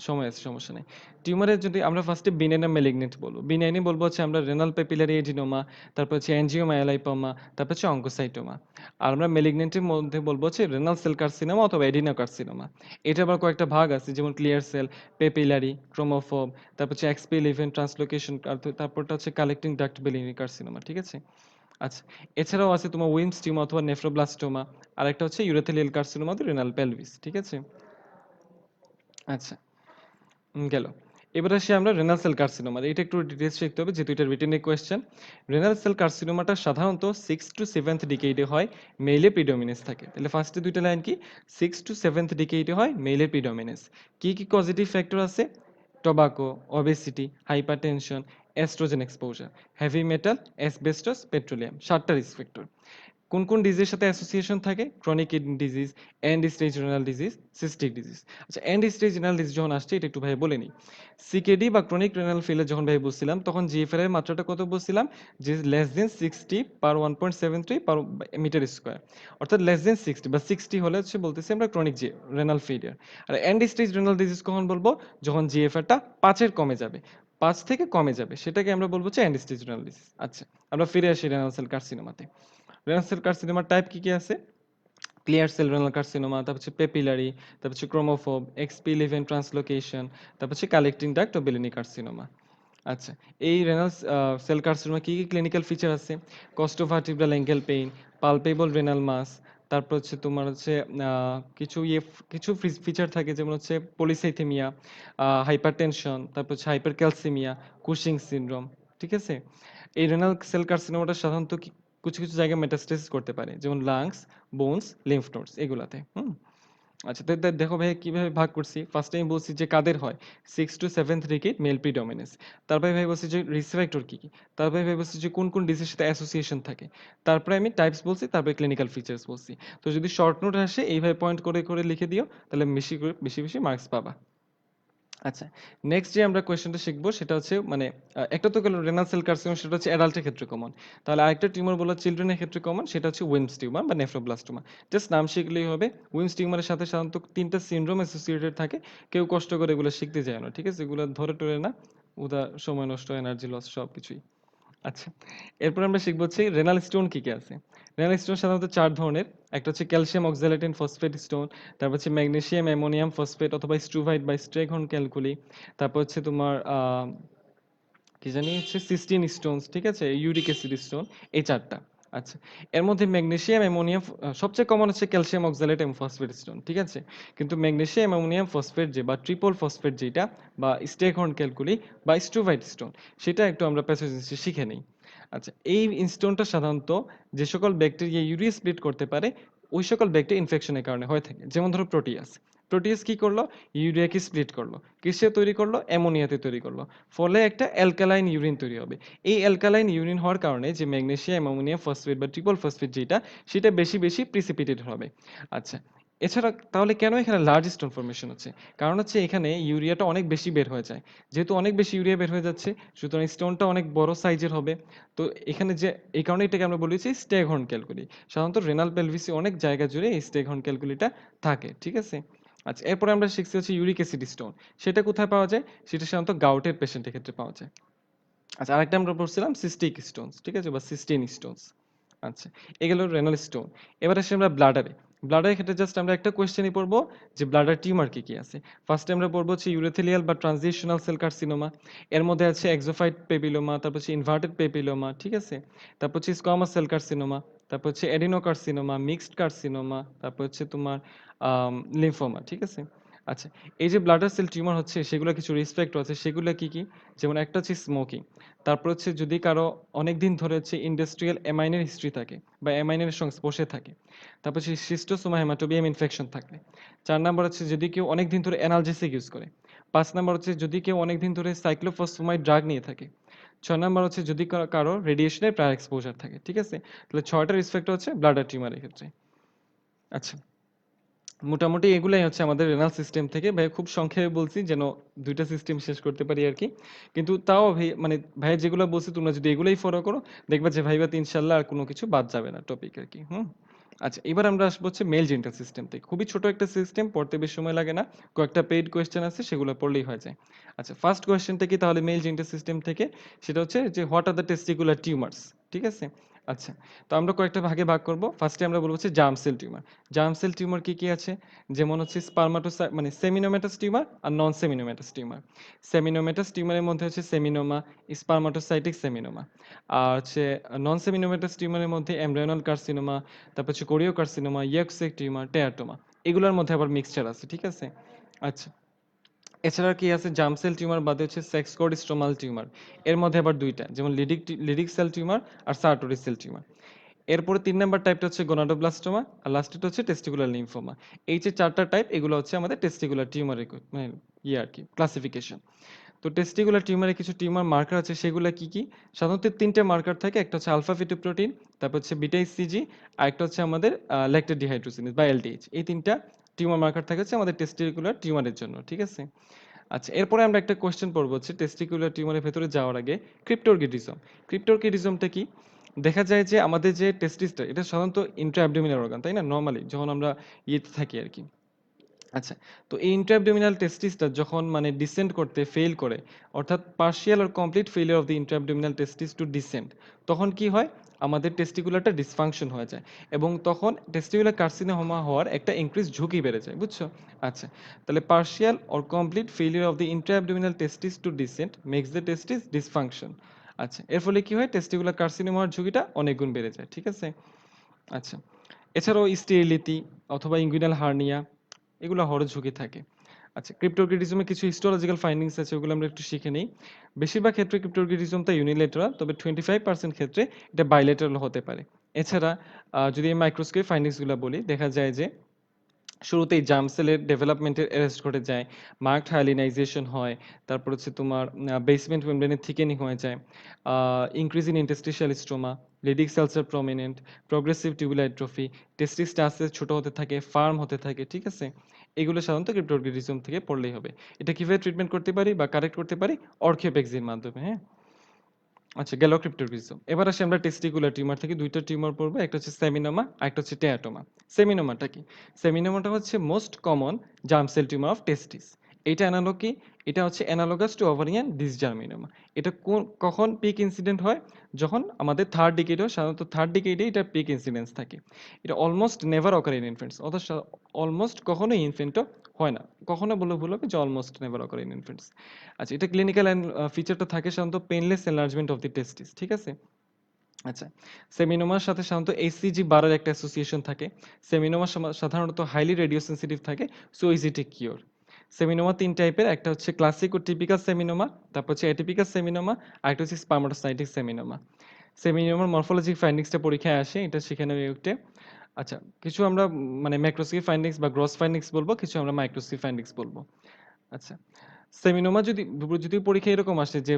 সময় আছে, সমস্যা নেই। টিউমারের যদি আমরা ফার্স্টে বিনাইন আর ম্যালিগন্যান্ট বলবো। বিনাইনে বলবো হচ্ছে আমরা রেনাল প্যাপিলারি এডিনোমা, তারপর হচ্ছে অ্যানজিওমায়োলাইপোমা, তারপর হচ্ছে অঙ্কোসাইটোমা। আর আমরা ম্যালিগন্যান্টের মধ্যে বলবো হচ্ছে রেনাল সেল কার্সিনোমা অথবা এডিনোকার্সিনোমা। এটা আবার কয়েকটা ভাগ আছে, যেমন ক্লিয়ার সেল, প্যাপিলারি, ক্রোমোফোব, তারপর হচ্ছে এক্সপেলিভেন্ট ট্রান্সলোকেশন, তারপরটা হচ্ছে কালেক্টিং ডাক্ট বেলিনি কার্সিনোমা, ঠিক আছে? আচ্ছা। এছাড়াও আছে তোমার উইমস টিউমার অথবা নেফ্রোব্লাস্টোমা। আরেকটা হচ্ছে ইউরেথেলিয়াল কার্সিনোমা অথবা রেনাল পেলভিস। ঠিক আছে? আচ্ছা, গেল। এবার আসি আমরা রেনাল সেল কার্সিনোমা। এটা একটু ডিটেইলস শিখতে হবে যেহেতু এটা written a question. Renal cell কার্সিনোমাটা সাধারণত 6 টু 7th ডিকেইডে হয়, মেইলে প্রিডমিনেন্স থাকে। তাহলে ফার্স্টে দুইটা লাইন কি? 6 টু 7th ডিকেইডে হয়, মেইলে প্রিডমিনেন্স। কি, কি কজেটিভ ফ্যাক্টর আছে? Tobacco, obesity, hypertension, oestrogen exposure, heavy metal, asbestos, petroleum. ৭ টা রিস্ক ফ্যাক্টর। কোন, কোন ডিজিজের সাথে অ্যাসোসিয়েশন থাকে? Chronic kidney disease, end stage renal disease, cystic disease. আচ্ছা, এন্ড স্টেজ রেনাল ডিজিজ যখন আসছে এটা একটু ভাই বলে নিই। সিকেডি বা ক্রনিক রেনাল ফেইলিউর যখন ভাই বলছিলাম তখন জিএফআর এর মাত্রাটা কত বলছিলাম? যে লেস দেন 60 পার 1.73 পার মিটার স্কয়ার। অর্থাৎ লেস দেন 60 বা 60 হলে হচ্ছে বলতেছি আমরা ক্রনিক যে রেনাল ফেইলিউর। আর এন্ড স্টেজ রেনাল ডিজিজ কখন বলবো? যখন জিএফআরটা 5 এর কমে যাবে। 5 থেকে কমে যাবে। সেটাকে আমরা বলবো হচ্ছে এন্ড স্টেজ রেনাল ডিজিজ। আচ্ছা, আমরা ফিরে আসি রেনাল সেল কার্সিনোমাতে। রেনাল সেল কার্সিনোমার টাইপ কি, কি আছে? ক্লিয়ার সেল রেনাল কার্সিনোমা, তারপর হচ্ছে পেপিলারি, তারপর হচ্ছে ক্রোমোফোব, এক্সপি11 ট্রান্সলোকেশন, তারপর হচ্ছে কালেক্টিং ডাক্ট ও বেলিনি কার্সিনোমা। আচ্ছা, এই রেনাল সেল কার্সিনোমা কি, কি ক্লিনিক্যাল ফিচার আছে? কস্টোভার্টিব্রাল অ্যাঙ্গেল পেইন, পালপেবল রেনাল মাস, তারপর হচ্ছে তোমার হচ্ছে কিছু ফিচার থাকে যেমন হচ্ছে পলিসাইথেমিয়া, হাইপারটেনশন, তারপর হচ্ছে হাইপারক্যালসিমিয়া, কুশিং সিনড্রোম। ঠিক আছে? এই রেনাল সেল কার্সিনোমাটা সাধারণত কিছু, কিছু জায়গায় মেটাস্টেসিস করতে পারে। যেমন লাংস, বোনস, লিম্ফ নোডস এগুলাতে। হুম? আচ্ছা, দেখো ভাই কিভাবে ভাগ করছি। ফার্স্ট আমি বলছি যে কাদের হয় 6 টু 7th ডিকেড মেল প্রিডমিনেন্স। তারপরে ভাই বলছি যে রিস্ক ফ্যাক্টর কি কি। তারপরে ভাই বলছি যে কোন কোন ডিজিজের সাথে অ্যাসোসিয়েশন থাকে। তারপরে আমি টাইপস বলছি, তারপরে ক্লিনিক্যাল ফিচার্স বলছি। তো যদি শর্ট নোট আসে এইভাবে পয়েন্ট করে করে লিখে দিও, তাহলে বেশি বেশি মার্কস পাবা। আচ্ছা, নেক্সট যে আমরা কোয়েশ্চেনটা শিখবো সেটা হচ্ছে মানে একটা তো গেল রেনাল সেল কার্সিনোমা, সেটা হচ্ছে অ্যাডাল্টের ক্ষেত্রে কমন। তাহলে আরেকটা টিউমার বলা চিলড্রেনের ক্ষেত্রে কমন, সেটা হচ্ছে উইমস টিউমার বা নেফ্রোব্লাস্টোমা। জাস্ট নাম শিখলেই হবে। উইমস টিউমারের সাথে সাধারণত 3টা সিনড্রোম অ্যাসোসিয়েটেড থাকে। কেউ কষ্ট করে এগুলো শিখতে যায় না। ঠিক আছে? এগুলো ধরে টরে না। সময় নষ্ট, এনার্জি লস সবকিছুই। আচ্ছা, এরপর আমরা শিখব হচ্ছে রেনাল স্টোন কি, কি আছে। রেনাল স্টোন সাধারণত 4 ধরনের। একটা হচ্ছে ক্যালসিয়াম অক্সালেটিন ফসফেট স্টোন, তারপর হচ্ছে ম্যাগনেসিয়াম অ্যামোনিয়াম ফসফেট অথবা স্ট্রুভাইট বা স্ট্রেগহর্ন ক্যালকুলি। তারপর হচ্ছে তোমার কি জানি হচ্ছে সিস্টিন স্টোনস, ঠিক আছে? ইউরিক অ্যাসিড স্টোন, এই 4 টা। আচ্ছা, এর মধ্যে ম্যাগনেসিয়াম অ্যামোনিয়াম সবচেয়ে কমন হচ্ছে ক্যালসিয়াম অক্সালেট এবং ফসফেট স্টোন, ঠিক আছে? কিন্তু ম্যাগনেসিয়াম অ্যামোনিয়াম ফসফেট যে বা ট্রিপল ফসফেট যেটা বা স্টেগহর্ন ক্যালকুলি বা স্ট্রুভাইট স্টোন, সেটা একটু আমরা প্যাথোজেনেসিস শিখে নেই। আচ্ছা, এই স্টোনটা সাধারণত যে সকল ব্যাকটেরিয়া ইউরিয়া স্প্লিট করতে পারে ওই সকল ব্যাকটেরিয়া ইনফেকশনের কারণে হয়ে থাকে। যেমন ধরো প্রোটিয়াস। প্রোটিয়াস কি করলো? ইউরিয়াকে স্প্লিট করলো। কিসে তৈরি করলো? অ্যামোনিয়াতে তৈরি করলো। ফলে একটা অ্যালকালাইন ইউরিন তৈরি হবে। এই অ্যালকালাইন ইউরিন হওয়ার কারণে যে ম্যাগনেসিয়াম অ্যামোনিয়াম ফসফেট বা ট্রিপল ফসফেট যেটা, সেটা বেশি বেশি প্রিসিপিটেট হবে। আচ্ছা, এছাড়া তাহলে কেন এখানে লার্জ স্টোন ফর্মেশন হচ্ছে? কারণ হচ্ছে এখানে ইউরিয়াটা অনেক বেশি বের হয়ে যায়। যেহেতু অনেক বেশি ইউরিয়া বের হয়ে যাচ্ছে, সুতরাং স্টোনটা অনেক বড় সাইজের হবে। তো এখানে যে এই কারণে এটাকে আমরা বলেছি স্টেগহর্ন ক্যালকুলি। সাধারণত রেনাল পেলভিসে অনেক জায়গা জুড়ে এই স্টেগহর্ন ক্যালকুলিটা থাকে। ঠিক আছে? আচ্ছা, এরপরে আমরা শিখছি হচ্ছে ইউরিক অ্যাসিড স্টোন। সেটা কোথায় পাওয়া যায়? সেটা সাধারণত গাউটের পেশেন্টের ক্ষেত্রে পাওয়া যায়। আচ্ছা, আরেকটা আমরা পড়ছিলাম সিস্টিক স্টোনস, ঠিক আছে? বা সিস্টিন স্টোনস। আচ্ছা, এগুলো রেনাল স্টোন। এবার আসি আমরা ব্লাডারে। ব্লাডারের ক্ষেত্রে জাস্ট আমরা একটা কোয়েশ্চেনই পড়বো যে ব্লাডার টিউমার কি, কি আছে। ফার্স্টে আমরা পড়বো হচ্ছে ইউরেথেলিয়াল বা ট্রানজিশনাল সেল কার্সিনোমা। এর মধ্যে আছে এক্সোফাইট পেপিলোমা, তারপর হচ্ছে ইনভার্টেড পেপিলোমা, ঠিক আছে? তারপর হচ্ছে স্কোয়ামাস সেল কার্সিনোমা, তারপর হচ্ছে অ্যাডিনোকার্সিনোমা, মিক্সড কার্সিনোমা, তারপর হচ্ছে তোমার লিম্ফোমা, ঠিক আছে? আচ্ছা, এই যে ব্লাডার সেল টিউমার হচ্ছে সেগুলো কিছু রিস্ক ফ্যাক্টর আছে। সেগুলো কি, কি? যেমন একটা হচ্ছে স্মোকিং। তারপর হচ্ছে যদি কারো অনেকদিন ধরে হচ্ছে ইন্ডাস্ট্রিয়াল অ্যামাইনের হিস্ট্রি থাকে বা অ্যামাইনের সংস্পর্শে থাকে। তারপর হচ্ছে শিস্টোসোমা হেমাটোবিয়াম ইনফেকশন থাকলে। 4 নাম্বার হচ্ছে যদি কেউ অনেকদিন ধরে অ্যানালজেসিক ইউজ করে। 5 নাম্বার হচ্ছে যদি কেউ অনেকদিন ধরে সাইক্লোফসফামাইড ড্রাগ নিয়ে থাকে। 6 নাম্বার হচ্ছে যদি কারো রেডিয়েশনের প্রায়র এক্সপোজার থাকে। ঠিক আছে? তাহলে 6টা রিস্ক ফ্যাক্টর হচ্ছে ব্লাডার টিউমারের ক্ষেত্রে। আচ্ছা, মোটামুটি এগুলাই হচ্ছে আমাদের রেনাল সিস্টেম থেকে। ভাই খুব সংক্ষেপে বলছি যেন ২ টা সিস্টেম শেষ করতে পারি আরকি। কিন্তু তাও মানে ভাইয়া যেগুলা বলছি তোমরা যদি এগুলাই ফলো করো, দেখবা যে ভাইবা ইনশাআল্লাহ আর কোনো কিছু বাদ যাবে না টপিক আরকি। হুম? আচ্ছা, এবার আমরা আসবো হচ্ছে মেল জেনিটাল সিস্টেম থেকে। খুবই ছোট একটা সিস্টেম, পড়তে বেশি সময় লাগে না। কয়েকটা পেইড কোয়েশ্চেন আছে, সেগুলো পড়লেই হয়ে যায়। আচ্ছা, ফার্স্ট কোয়েশ্চেনটা কি তাহলে মেল জেনিটাল সিস্টেম থেকে? সেটা হচ্ছে যে হোয়াট আর দ্য টেস্টিকুলার টিউমারস? ঠিক আছে? আচ্ছা, তো আমরা কয়েকটা ভাগে ভাগ করব। ফার্স্টে আমরা বলব হচ্ছে germ cell tumour. Germ cell tumour কি, কি আছে? যেমন হচ্ছে মানে সেমিনোমেটাস টিউমার আর নন সেমিনোমেটাস টিউমার। সেমিনোমেটাস টিউমারের মধ্যে হচ্ছে সেমিনোমা, স্পারমাটোসাইটিক সেমিনোমা। আর হচ্ছে নন সেমিনোমেটাস টিউমারের মধ্যে এমব্রায়োনাল কার্সিনোমা, তারপর হচ্ছে কোরিও কার্সিনোমা, ইয়কসেক টিউমার, টেরাটোমা। এগুলোর মধ্যে আবার মিক্সচার আছে, ঠিক আছে? আচ্ছা, এছাড়া কি আছে? জার্ম সেল টিউমার বাদে হচ্ছে সেক্স কোড স্ট্রোমাল টিউমার। এর মধ্যে আবার ২ টা, যেমন লিডিক সেল টিউমার আর সার্টোরি সেল টিউমার। এরপরে ৩ নাম্বার টাইপটা হচ্ছে গোনাডোব্লাস্টোমা আর লাস্টেরটা হচ্ছে টেস্টিকুলার লিম্ফোমা। এই যে ৪ টা টাইপ, এগুলো হচ্ছে আমাদের টেস্টিকুলার টিউমারের মানে আরকি ক্লাসিফিকেশন। তো টেস্টিকুলার টিউমারে কিছু টিউমার মার্কার আছে, সেগুলা কি, কি? সাধারণত ৩ টে মার্কার থাকে। একটা হচ্ছে আলফা ফিটোপ্রোটিন, তারপর হচ্ছে বিটা ইসিজি, আরেকটা হচ্ছে আমাদের ল্যাকটেট ডিহাইড্রোজিনেজ বা এলডিএইচ। এই ৩ টা টিউমার মার্কার থাকে হচ্ছে আমাদের টেস্টিকুলার টিউমারের জন্য, ঠিক আছে? আচ্ছা, এরপরে আমরা একটা কোয়েশ্চেন পড়ব হচ্ছে টেস্টিকুলার টিউমারের ভেতরে যাওয়ার আগে ক্রিপ্টোরকিডিজম। ক্রিপ্টোরকিডিজমটা কি? দেখা যায় যে আমাদের যে টেস্টিসটা, এটা সাধারণত ইন্ট্রা অ্যাবডোমিনাল অর্গান, তাই না? নরমালি যখন আমরা ইয়েতে থাকি আরকি। আচ্ছা, তো এই ইন্ট্রা অ্যাবডোমিনাল টেস্টিসটা যখন মানে ডিসেন্ড করতে ফেইল করে, অর্থাৎ partial or complete failure of the intra abdominal testis to descend, তখন কি হয়? আমাদের টেস্টিকুলারটা ডিসফাংশন হয়ে যায় এবং তখন টেস্টিকুলার কার্সিনোমা হওয়ার একটা ইনক্রিজ ঝুঁকি বেড়ে যায়, বুঝছো? আচ্ছা, তাহলে partial or complete failure of the intra abdominal testis to descend makes the testis dysfunction. আচ্ছা, এর ফলে কি হয়? টেস্টিকুলার কার্সিনোমা হওয়ার ঝুঁকিটা অনেক গুণ বেড়ে যায়, ঠিক আছে? আচ্ছা, এছাড়াও স্টেরিলিটি অথবা ইনগুইনাল হার্নিয়া, এগুলো হওয়ারও ঝুঁকি থাকে। আচ্ছা, ক্রিপ্টোরকিডিজমে কিছু হিস্টোলজিক্যাল ফাইন্ডিংস আছে, ওগুলো আমরা একটু শিখে নেই। বেশিরভাগ ক্ষেত্রে ক্রিপ্টোরকিডিজমটা ইউনিল্যাটারাল, তবে 25% ক্ষেত্রে এটা বাইল্যাটারাল হতে পারে। এছাড়া যদি আমি মাইক্রোস্কোপিক ফাইন্ডিংস গুলা বলি, দেখা যায় যে শুরুতেই জার্ম সেলের ডেভেলপমেন্টের অ্যারেস্ট ঘটে যায়, মার্কড হায়ালিনাইজেশন হয়, তারপর হচ্ছে তোমার বেসমেন্ট মেমব্রেনের থিকেনিং হয়ে যায়, increase in interstitial stroma, Leydig cells আর প্রমিনেন্ট, প্রগ্রেসিভ টিউবুলার অ্যাট্রফি, টেস্টিসটা আস্তে আস্তে ছোট হতে থাকে, ফার্ম হতে থাকে, ঠিক আছে? এগুলো সাধারণত ক্রিপ্টোরকিডিজম থেকে পড়লেই হবে। এটা কিভাবে ট্রিটমেন্ট করতে পারি বা কারেক্ট করতে পারি? অর্থোপেক্সির মাধ্যমে, হ্যাঁ? আচ্ছা, গেল ক্রিপ্টোরকিডিজম। এবার আসি আমরা টেস্টিকুলার টিউমার থেকে ২ টা টিউমার পড়বো। একটা হচ্ছে সেমিনোমা, আরেকটা হচ্ছে টেরাটোমা। সেমিনোমাটা কি? সেমিনোমাটা হচ্ছে most common germ cell tumour of testis. এইটা অ্যানালগ কি? এটা হচ্ছে অ্যানালোগাস টু ওভারিয়ান ডিসজার্মিনোমা। এটা কখন পিক ইনসিডেন্ট হয়? যখন আমাদের 3rd ডিকেডেও, সাধারণত 3rd ডিকেডে এটা পিক ইনসিডেন্স থাকে। এটা almost never occur in infants, অর্থাৎ অলমোস্ট কখনোই ইনফ্যান্টও হয় না। কখনো বললে ভুল হবে যে almost never occur in infants. আচ্ছা, এটা ক্লিনিক্যাল ফিচারটা থাকে সাধারণত পেইনলেস এনলার্জমেন্ট অফ দি টেস্টিস, ঠিক আছে? আচ্ছা, সেমিনোমার সাথে সাধারণত এইচসিজি বারের একটা অ্যাসোসিয়েশন থাকে। সেমিনোমা সাধারণত হাইলি রেডিও সেনসিটিভ থাকে, সো ইজি টু কিওর। সেমিনোমা ৩ টাইপের, একটা হচ্ছে ক্লাসিক ও টিপিক্যাল সেমিনোমা, তারপর হচ্ছে অ্যাটিপিক্যাল সেমিনোমা, আরেকটা হচ্ছে স্পারমাটোসাইটিক সেমিনোমা। সেমিনোমার মরফোলজিক ফাইন্ডিংসটা পরীক্ষায় আসে, এটা শিখে নেব একটু। আচ্ছা, কিছু আমরা মানে ম্যাক্রোস্কোপিক ফাইন্ডিংস বা গ্রস ফাইন্ডিংস বলবো, কিছু আমরা মাইক্রোস্কোপিক ফাইন্ডিংস বলবো। আচ্ছা, সেমিনোমা যদি পরীক্ষায় এরকম আসে যে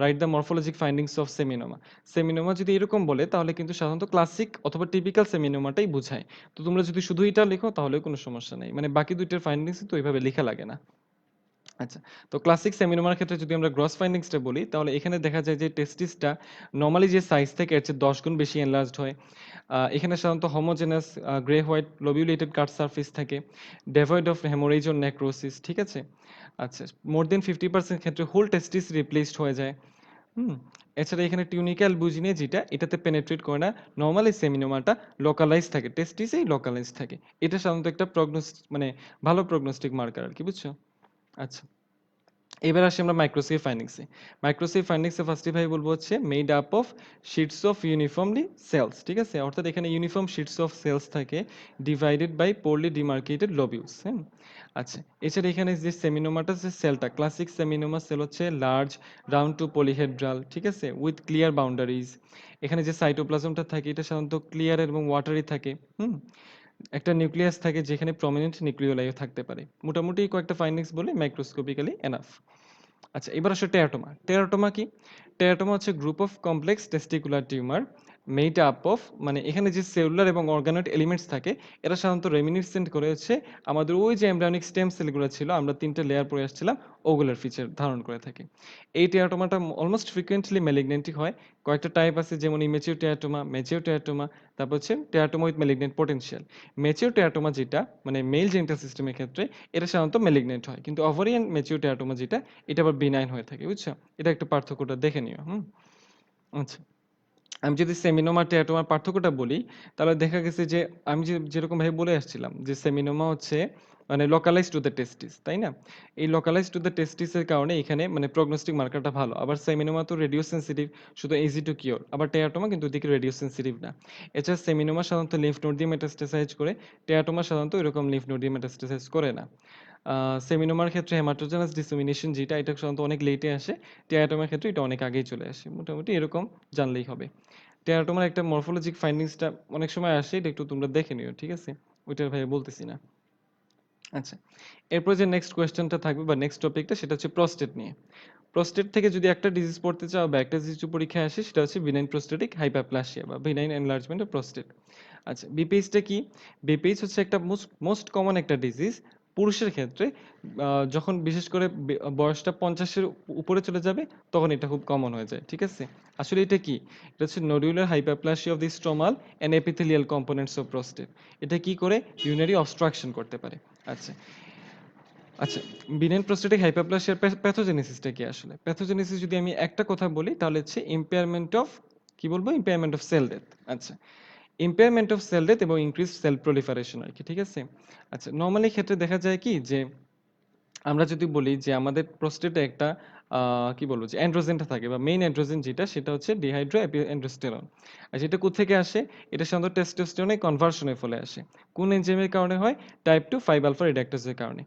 write the morphologic findings of সেমিনোমা। সেমিনোমা যদি এরকম বলে, তাহলে কিন্তু সাধারণত ক্লাসিক অথবা টিপিক্যাল সেমিনোমাটাই বুঝায়। তো তোমরা যদি শুধু এটা লিখো তাহলেও কোনো সমস্যা নেই। মানে বাকি ২ টার ফাইন্ডিংস তো ওইভাবে লেখা লাগে না। আচ্ছা, তো ক্লাসিক সেমিনোমার ক্ষেত্রে যদি আমরা গ্রস ফাইন্ডিংসটা বলি, তাহলে এখানে দেখা যায় যে টেস্টিসটা নরমালি যে সাইজ থেকে এর চেয়ে ১০ গুণ বেশি এনলার্জড হয়। এখানে সাধারণত হোমোজেনাস গ্রে হোয়াইট লোবিউলেটেড কাট সারফেস থাকে, devoid of haemorrhage or necrosis, ঠিক আছে? আচ্ছা, মোর দেন 50% ক্ষেত্রে হোল টেস্টিস রিপ্লেসড হয়ে যায়। হুম? এছাড়া এখানে টিউনিক্যাল বুজিনে যেটা, এটাতে পেনেট্রেট করে না। নরমালি সেমিনোমাটা লোকালাইজ থাকে, টেস্টিসেই লোকালাইজ থাকে। এটা সাধারণত একটা মানে ভালো প্রগনোস্টিক মার্কার আরকি, বুঝছো? আচ্ছা, এবার আসি আমরা মাইক্রোস্কোপ ফাইন্ডিংসে। মাইক্রোস্কোপ ফাইন্ডিংসে ফার্স্টে ভাই বলবো হচ্ছে made up of sheets of uniformly cells, ঠিক আছে? অর্থাৎ এখানে ইউনিফর্ম শিটস অফ সেলস থাকে, divided by poorly demarcated lobules, হ্যাঁ? আচ্ছা, এছাড়া এখানে যে সেমিনোমাটা, যে সেলটা, ক্লাসিক সেমিনোমা সেল হচ্ছে লার্জ রাউন্ড টু পলিহেড্রাল, ঠিক আছে? With clear boundaries. এখানে যে সাইটোপ্লাজমটা থাকে, এটা সাধারণত ক্লিয়ার এবং ওয়াটারি থাকে। হুম? একটা নিউক্লিয়াস থাকে যেখানে প্রমিনেন্ট নিউক্লিওলাই থাকতে পারে। মোটামুটি কয়েকটা ফাইন্ডিংস বলে মাইক্রোস্কোপিক্যালি এনাফ। আচ্ছা, এবার আসলে টেরাটোমা। টেরাটোমা কি? টেরাটোমা হচ্ছে group of complex testicular tumour made up of, মানে এখানে যে সেলুলার এবং অর্গানয়েড এলিমেন্টস থাকে এরা সাধারণত রেমিনিসেন্ট করে হচ্ছে আমাদের ওই যে এমব্রায়োনিক স্টেম সেলগুলো ছিল, আমরা ৩ টা লেয়ার পড়ে আসছিলাম, ওগুলোর ফিচার ধারণ করে থাকে। এই টেরাটোমাটা অলমোস্ট ফ্রিকোয়েন্টলি ম্যালিগন্যান্টই হয়। কয়েকটা টাইপ আছে যেমন ইমেচিউর টেরাটোমা, ম্যাচিউর টেরাটোমা, তারপর হচ্ছে teratoma with malignant potential. Mature teratoma যেটা মানে মেল জেনিটাল সিস্টেমের ক্ষেত্রে এটা সাধারণত ম্যালিগন্যান্ট হয়, কিন্তু ওভারিয়ান ম্যাচিউর টেরাটোমা যেটা এটা আবার বিনাইন হয়ে থাকে, বুঝছো? এটা একটু পার্থক্যটা দেখে নিও। আচ্ছা, আমি যদি সেমিনোমা টেরাটোমার পার্থক্যটা বলি, তাহলে দেখা গেছে যে আমি যেরকম ভাবে বলে আসছিলাম যে সেমিনোমা হচ্ছে মানে লোকালাইজড টু দ্য টেস্টিস, তাই না? এই লোকালাইজড টু দ্য টেস্টিস এর কারণে এখানে মানে প্রগনোস্টিক মার্কারটা ভালো। আবার সেমিনোমা তো রেডিও সেনসিটিভ, শুধু ইজি টু কিওর। আবার টেরাটোমা কিন্তু ওদিকে রেডিও সেনসিটিভ না। এছাড়া সেমিনোমা সাধারণত লিম্ফ নোড দিয়ে মেটাস্টেসাইজ করে, টেরাটোমা সাধারণত এরকম লিম্ফ নোড দিয়ে মেটাস্টেসাইজ করে না। সেমিনোমার ক্ষেত্রে হেমাটোজেনাস ডিসেমিনেশন যেটা, এটা সাধারণত অনেক লেটে আসে। টেরাটোমার ক্ষেত্রে এটা অনেক আগেই চলে আসে। মোটামুটি এরকম জানলেই হবে। টেরাটোমার একটা মরফোলজিক ফাইন্ডিংসটা অনেক সময় আসে, এটা একটু তোমরা দেখে নিও, ঠিক আছে? ওইটার ভাই বলতেছি না। আচ্ছা, এরপর যে নেক্সট কোয়েশ্চেনটা থাকবে বা নেক্সট টপিকটা সেটা হচ্ছে প্রস্টেট নিয়ে। প্রস্টেট থেকে যদি একটা ডিজিজ পড়তে চাও বা একটা ডিজিজ পরীক্ষায় আসে সেটা হচ্ছে বিনাইন প্রোস্টেটিক হাইপারপ্লাসিয়া বা বিনাইন এনলার্জমেন্ট অফ প্রস্টেট। আচ্ছা, বিপিএইচটা কি? বিপিএইচ হচ্ছে একটা মোস্ট মোস্ট কমন একটা ডিজিজ পুরুষের ক্ষেত্রে। যখন বিশেষ করে বয়সটা 50-এর উপরে চলে যাবে তখন এটা খুব কমন হয়ে যায়, ঠিক আছে? আসলে এটা কি? এটা হচ্ছে nodular hyperplasia of the stromal and epithelial components of prostate. এটা কি করে? ইউরিনারি অবস্ট্রাকশন করতে পারে। আচ্ছা, আচ্ছা, বিনাইন প্রোস্টেটিক হাইপারপ্লাসিয়ার প্যাথোজেনেসিসটা কি আসলে? প্যাথোজেনেসিস যদি আমি একটা কথা বলি তাহলে হচ্ছে ইম্পেয়ারমেন্ট অফ, কি বলবো? Impairment of sell death. আচ্ছা, ইম্পেয়ারমেন্ট অফ সেল ডেথ এবং ইনক্রিজড সেল প্রলিফারেশন আরকি, ঠিক আছে? আচ্ছা, নরমালি ক্ষেত্রে দেখা যায় কি যে আমরা যদি বলি যে আমাদের প্রোস্টেটে একটা কি বলবো যে অ্যান্ড্রোজেনটা থাকে বা মেইন অ্যান্ড্রোজেন যেটা সেটা হচ্ছে ডিহাইড্রো অ্যান্ড্রোস্টেরন। আর সেটা কোথা থেকে আসে? এটা সাধারণত টেস্টোস্টেরনে কনভার্সনের ফলে আসে। কোন এনজাইমের কারণে হয়? টাইপ 2 5 আলফা রিডাক্টাসের কারণে।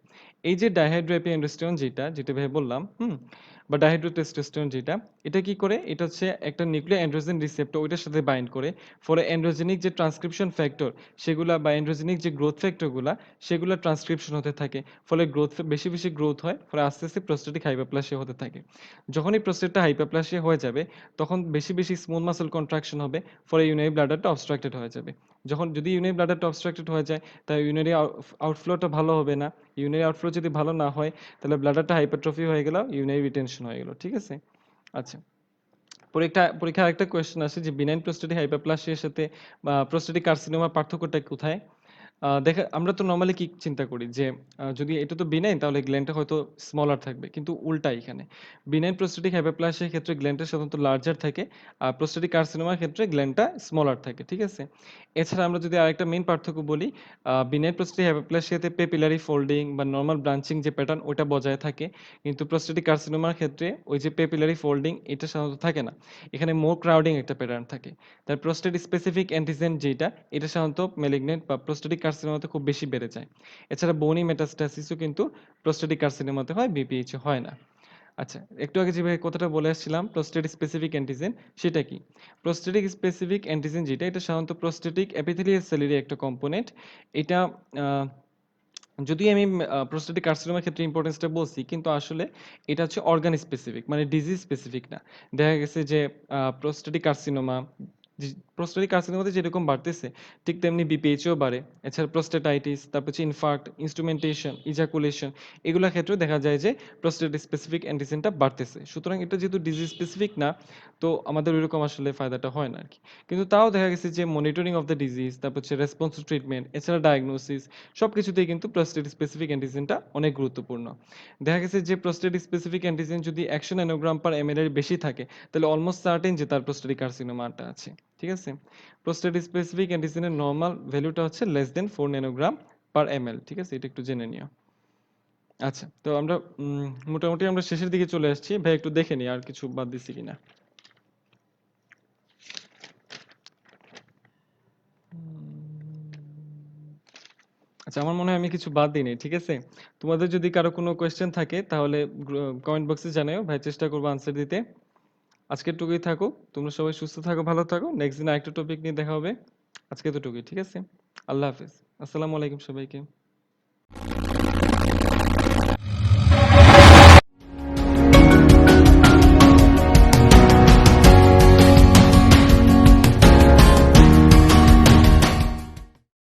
এই যে ডাইহাইড্রো অ্যান্ড্রোস্টেরন যেটা ভেবে বললাম, বা ডাইহাইড্রো টেস্টোস্টেরন যেটা, এটা কি করে? এটা হচ্ছে একটা নিউক্লিয়ার অ্যান্ড্রোজেন রিসেপ্টর ওইটার সাথে বাইন্ড করে, ফলে অ্যান্ড্রোজেনিক যে ট্রান্সক্রিপশন ফ্যাক্টর সেগুলা বা অ্যান্ড্রোজেনিক যে গ্রোথ ফ্যাক্টরগুলা সেগুলা ট্রান্সক্রিপশন হতে থাকে। ফলে বেশি বেশি গ্রোথ হয়, ফলে আস্তে আস্তে প্রোস্টেটিক হাইপারপ্লাসিয়া হতে থাকে। যখনই প্রোস্টেটটা হাইপারপ্লাসিয়া হয়ে যাবে তখন বেশি বেশি স্মুথ মাসল কন্ট্রাকশন হবে, ফলে ইউরিনারি ব্লাডারটা অবস্ট্রাক্টেড হয়ে যাবে। যদি ইউরিনারি ব্লাডারটা অবস্ট্রাক্টেড হয়ে যায় তাহলে ইউরিনারি আউটফ্লোটা ভালো হবে না। ইউরিনারি আউটফ্লো যদি ভালো না হয় তাহলে ব্লাডারটা হাইপারট্রফি হয়ে গেল, ইউরিনারি রিটেনশন হয়ে গেল, ঠিক আছে? আচ্ছা, পরীক্ষায় আরেকটা কোয়েশ্চেন আসে যে বিনাইন প্রোস্টেটিক হাইপারপ্লাসিয়ার সাথে প্রোস্টেটিক কার্সিনোমার পার্থক্যটা কোথায়? আমরা তো নরমালি কি চিন্তা করি যে যদি এটা তো বিনাইন তাহলে গ্ল্যান্ডটা হয়তো স্মলার থাকবে। কিন্তু উল্টা এখানে। বিনাইন প্রোস্টেটিক হাইপারপ্লাসিয়ার ক্ষেত্রে গ্ল্যান্ডটা সাধারণত লার্জার থাকে। আর প্রোস্টেটিক কার্সিনোমার ক্ষেত্রে গ্ল্যান্ডটা স্মলার থাকে। ঠিক আছে? এছাড়া আমরা যদি আরেকটা মেইন পার্থক্য বলি, বিনাইন প্রোস্টেটিক হাইপারপ্লাসিয়াতে পেপিলারি ফোল্ডিং বা নরমাল ব্রাঞ্চিং যে প্যাটার্ন ওটা বজায় থাকে। কিন্তু প্রোস্টেটিক কার্সিনোমার ক্ষেত্রে ওই যে পেপিলারি ফোল্ডিং এটা সাধারণত থাকে না। এখানে মোর ক্রাউডিং একটা প্যাটার্ন থাকে। তার প্রোস্টেট স্পেসিফিক অ্যান্টিজেন যেটা, এটা সাধারণত ম্যালিগন্যান্ট বা প্রোস্টেটিক কার্সিনোমাতে খুব বেশি বেড়ে যায়। এছাড়া বোনি মেটাস্টাসিসও কিন্তু প্রোস্টেটিক কার্সিনোমাতে হয়, বিপিএইচ এ হয় না। আচ্ছা, একটু আগে যেভাবে কথাটা বলে আসছিলাম প্রোস্টেট স্পেসিফিক অ্যান্টিজেন, সেটা কি? প্রোস্টেটিক স্পেসিফিক অ্যান্টিজেন যেটা, এটা সাধারণত প্রোস্টেটিক এপিথেলিয়াল সেলেরই একটা কম্পোনেন্ট। এটা যদি আমি প্রোস্টেটিক কার্সিনোমার ক্ষেত্রে ইম্পোর্টেন্সটা বলছি, কিন্তু আসলে এটা হচ্ছে অর্গান স্পেসিফিক, মানে ডিজিজ স্পেসিফিক না। দেখা গেছে যে প্রোস্টেটিক কার্সিনোমা প্রোস্টেটিক কার্সিনোমাতে যেরকম বাড়তেছে ঠিক তেমনি বিপিএইচও বাড়ে। এছাড়া প্রোস্টেটাইটিস, তারপর হচ্ছে ইনফার্ক্ট, ইনস্ট্রুমেন্টেশন, ইজাকুলেশন, এগুলোর ক্ষেত্রেও দেখা যায় যে প্রোস্টেট স্পেসিফিক অ্যান্টিজেনটা বাড়তেছে। সুতরাং এটা যেহেতু ডিজিজ স্পেসিফিক না, তো আমাদের ওইরকম আসলে ফায়দাটা হয় না আরকি। কিন্তু তাও দেখা গেছে যে মনিটরিং অফ দ্য ডিজিজ, তারপর হচ্ছে রেসপন্স টু ট্রিটমেন্ট, এছাড়া ডায়াগনোসিস, সবকিছুতেই কিন্তু প্রোস্টেট স্পেসিফিক অ্যান্টিজেনটা অনেক গুরুত্বপূর্ণ। দেখা গেছে যে প্রোস্টেট স্পেসিফিক অ্যান্টিজেন যদি 100 ন্যানোগ্রাম পার এমএল এর বেশি থাকে তাহলে অলমোস্ট সার্টেন যে তার প্রোস্টেটিক কার্সিনোমাটা আছে। ঠিক আছে? প্রোস্টেট স্পেসিফিক অ্যান্টিজেনের নরমাল ভ্যালুটা হচ্ছে লেস দেন 4 ন্যানোগ্রাম পার এমএল। ঠিক আছে? এটা একটু জেনে নিও। আচ্ছা, তো আমরা মোটামুটি আমরা শেষের দিকে চলে আসছি। ভাই একটু দেখে নিই আর কিছু বাদ দিছি কিনা। আচ্ছা, আমার মনে হয় আমি কিছু বাদ দিইনি। ঠিক আছে? তোমাদের যদি কারো কোনো কোয়েশ্চেন থাকে তাহলে কমেন্ট বক্সে জানাও। ভাই চেষ্টা করব আনসার দিতে। আজকে এটুকুই থাকুক। তোমরা সবাই সুস্থ থাকো, ভালো থাকো। নেক্সট দিন আরেকটা টপিক নিয়ে দেখা হবে। আজকে এতটুকুই। ঠিক আছে? আল্লাহ হাফেজ। আসসালামু আলাইকুম সবাইকে।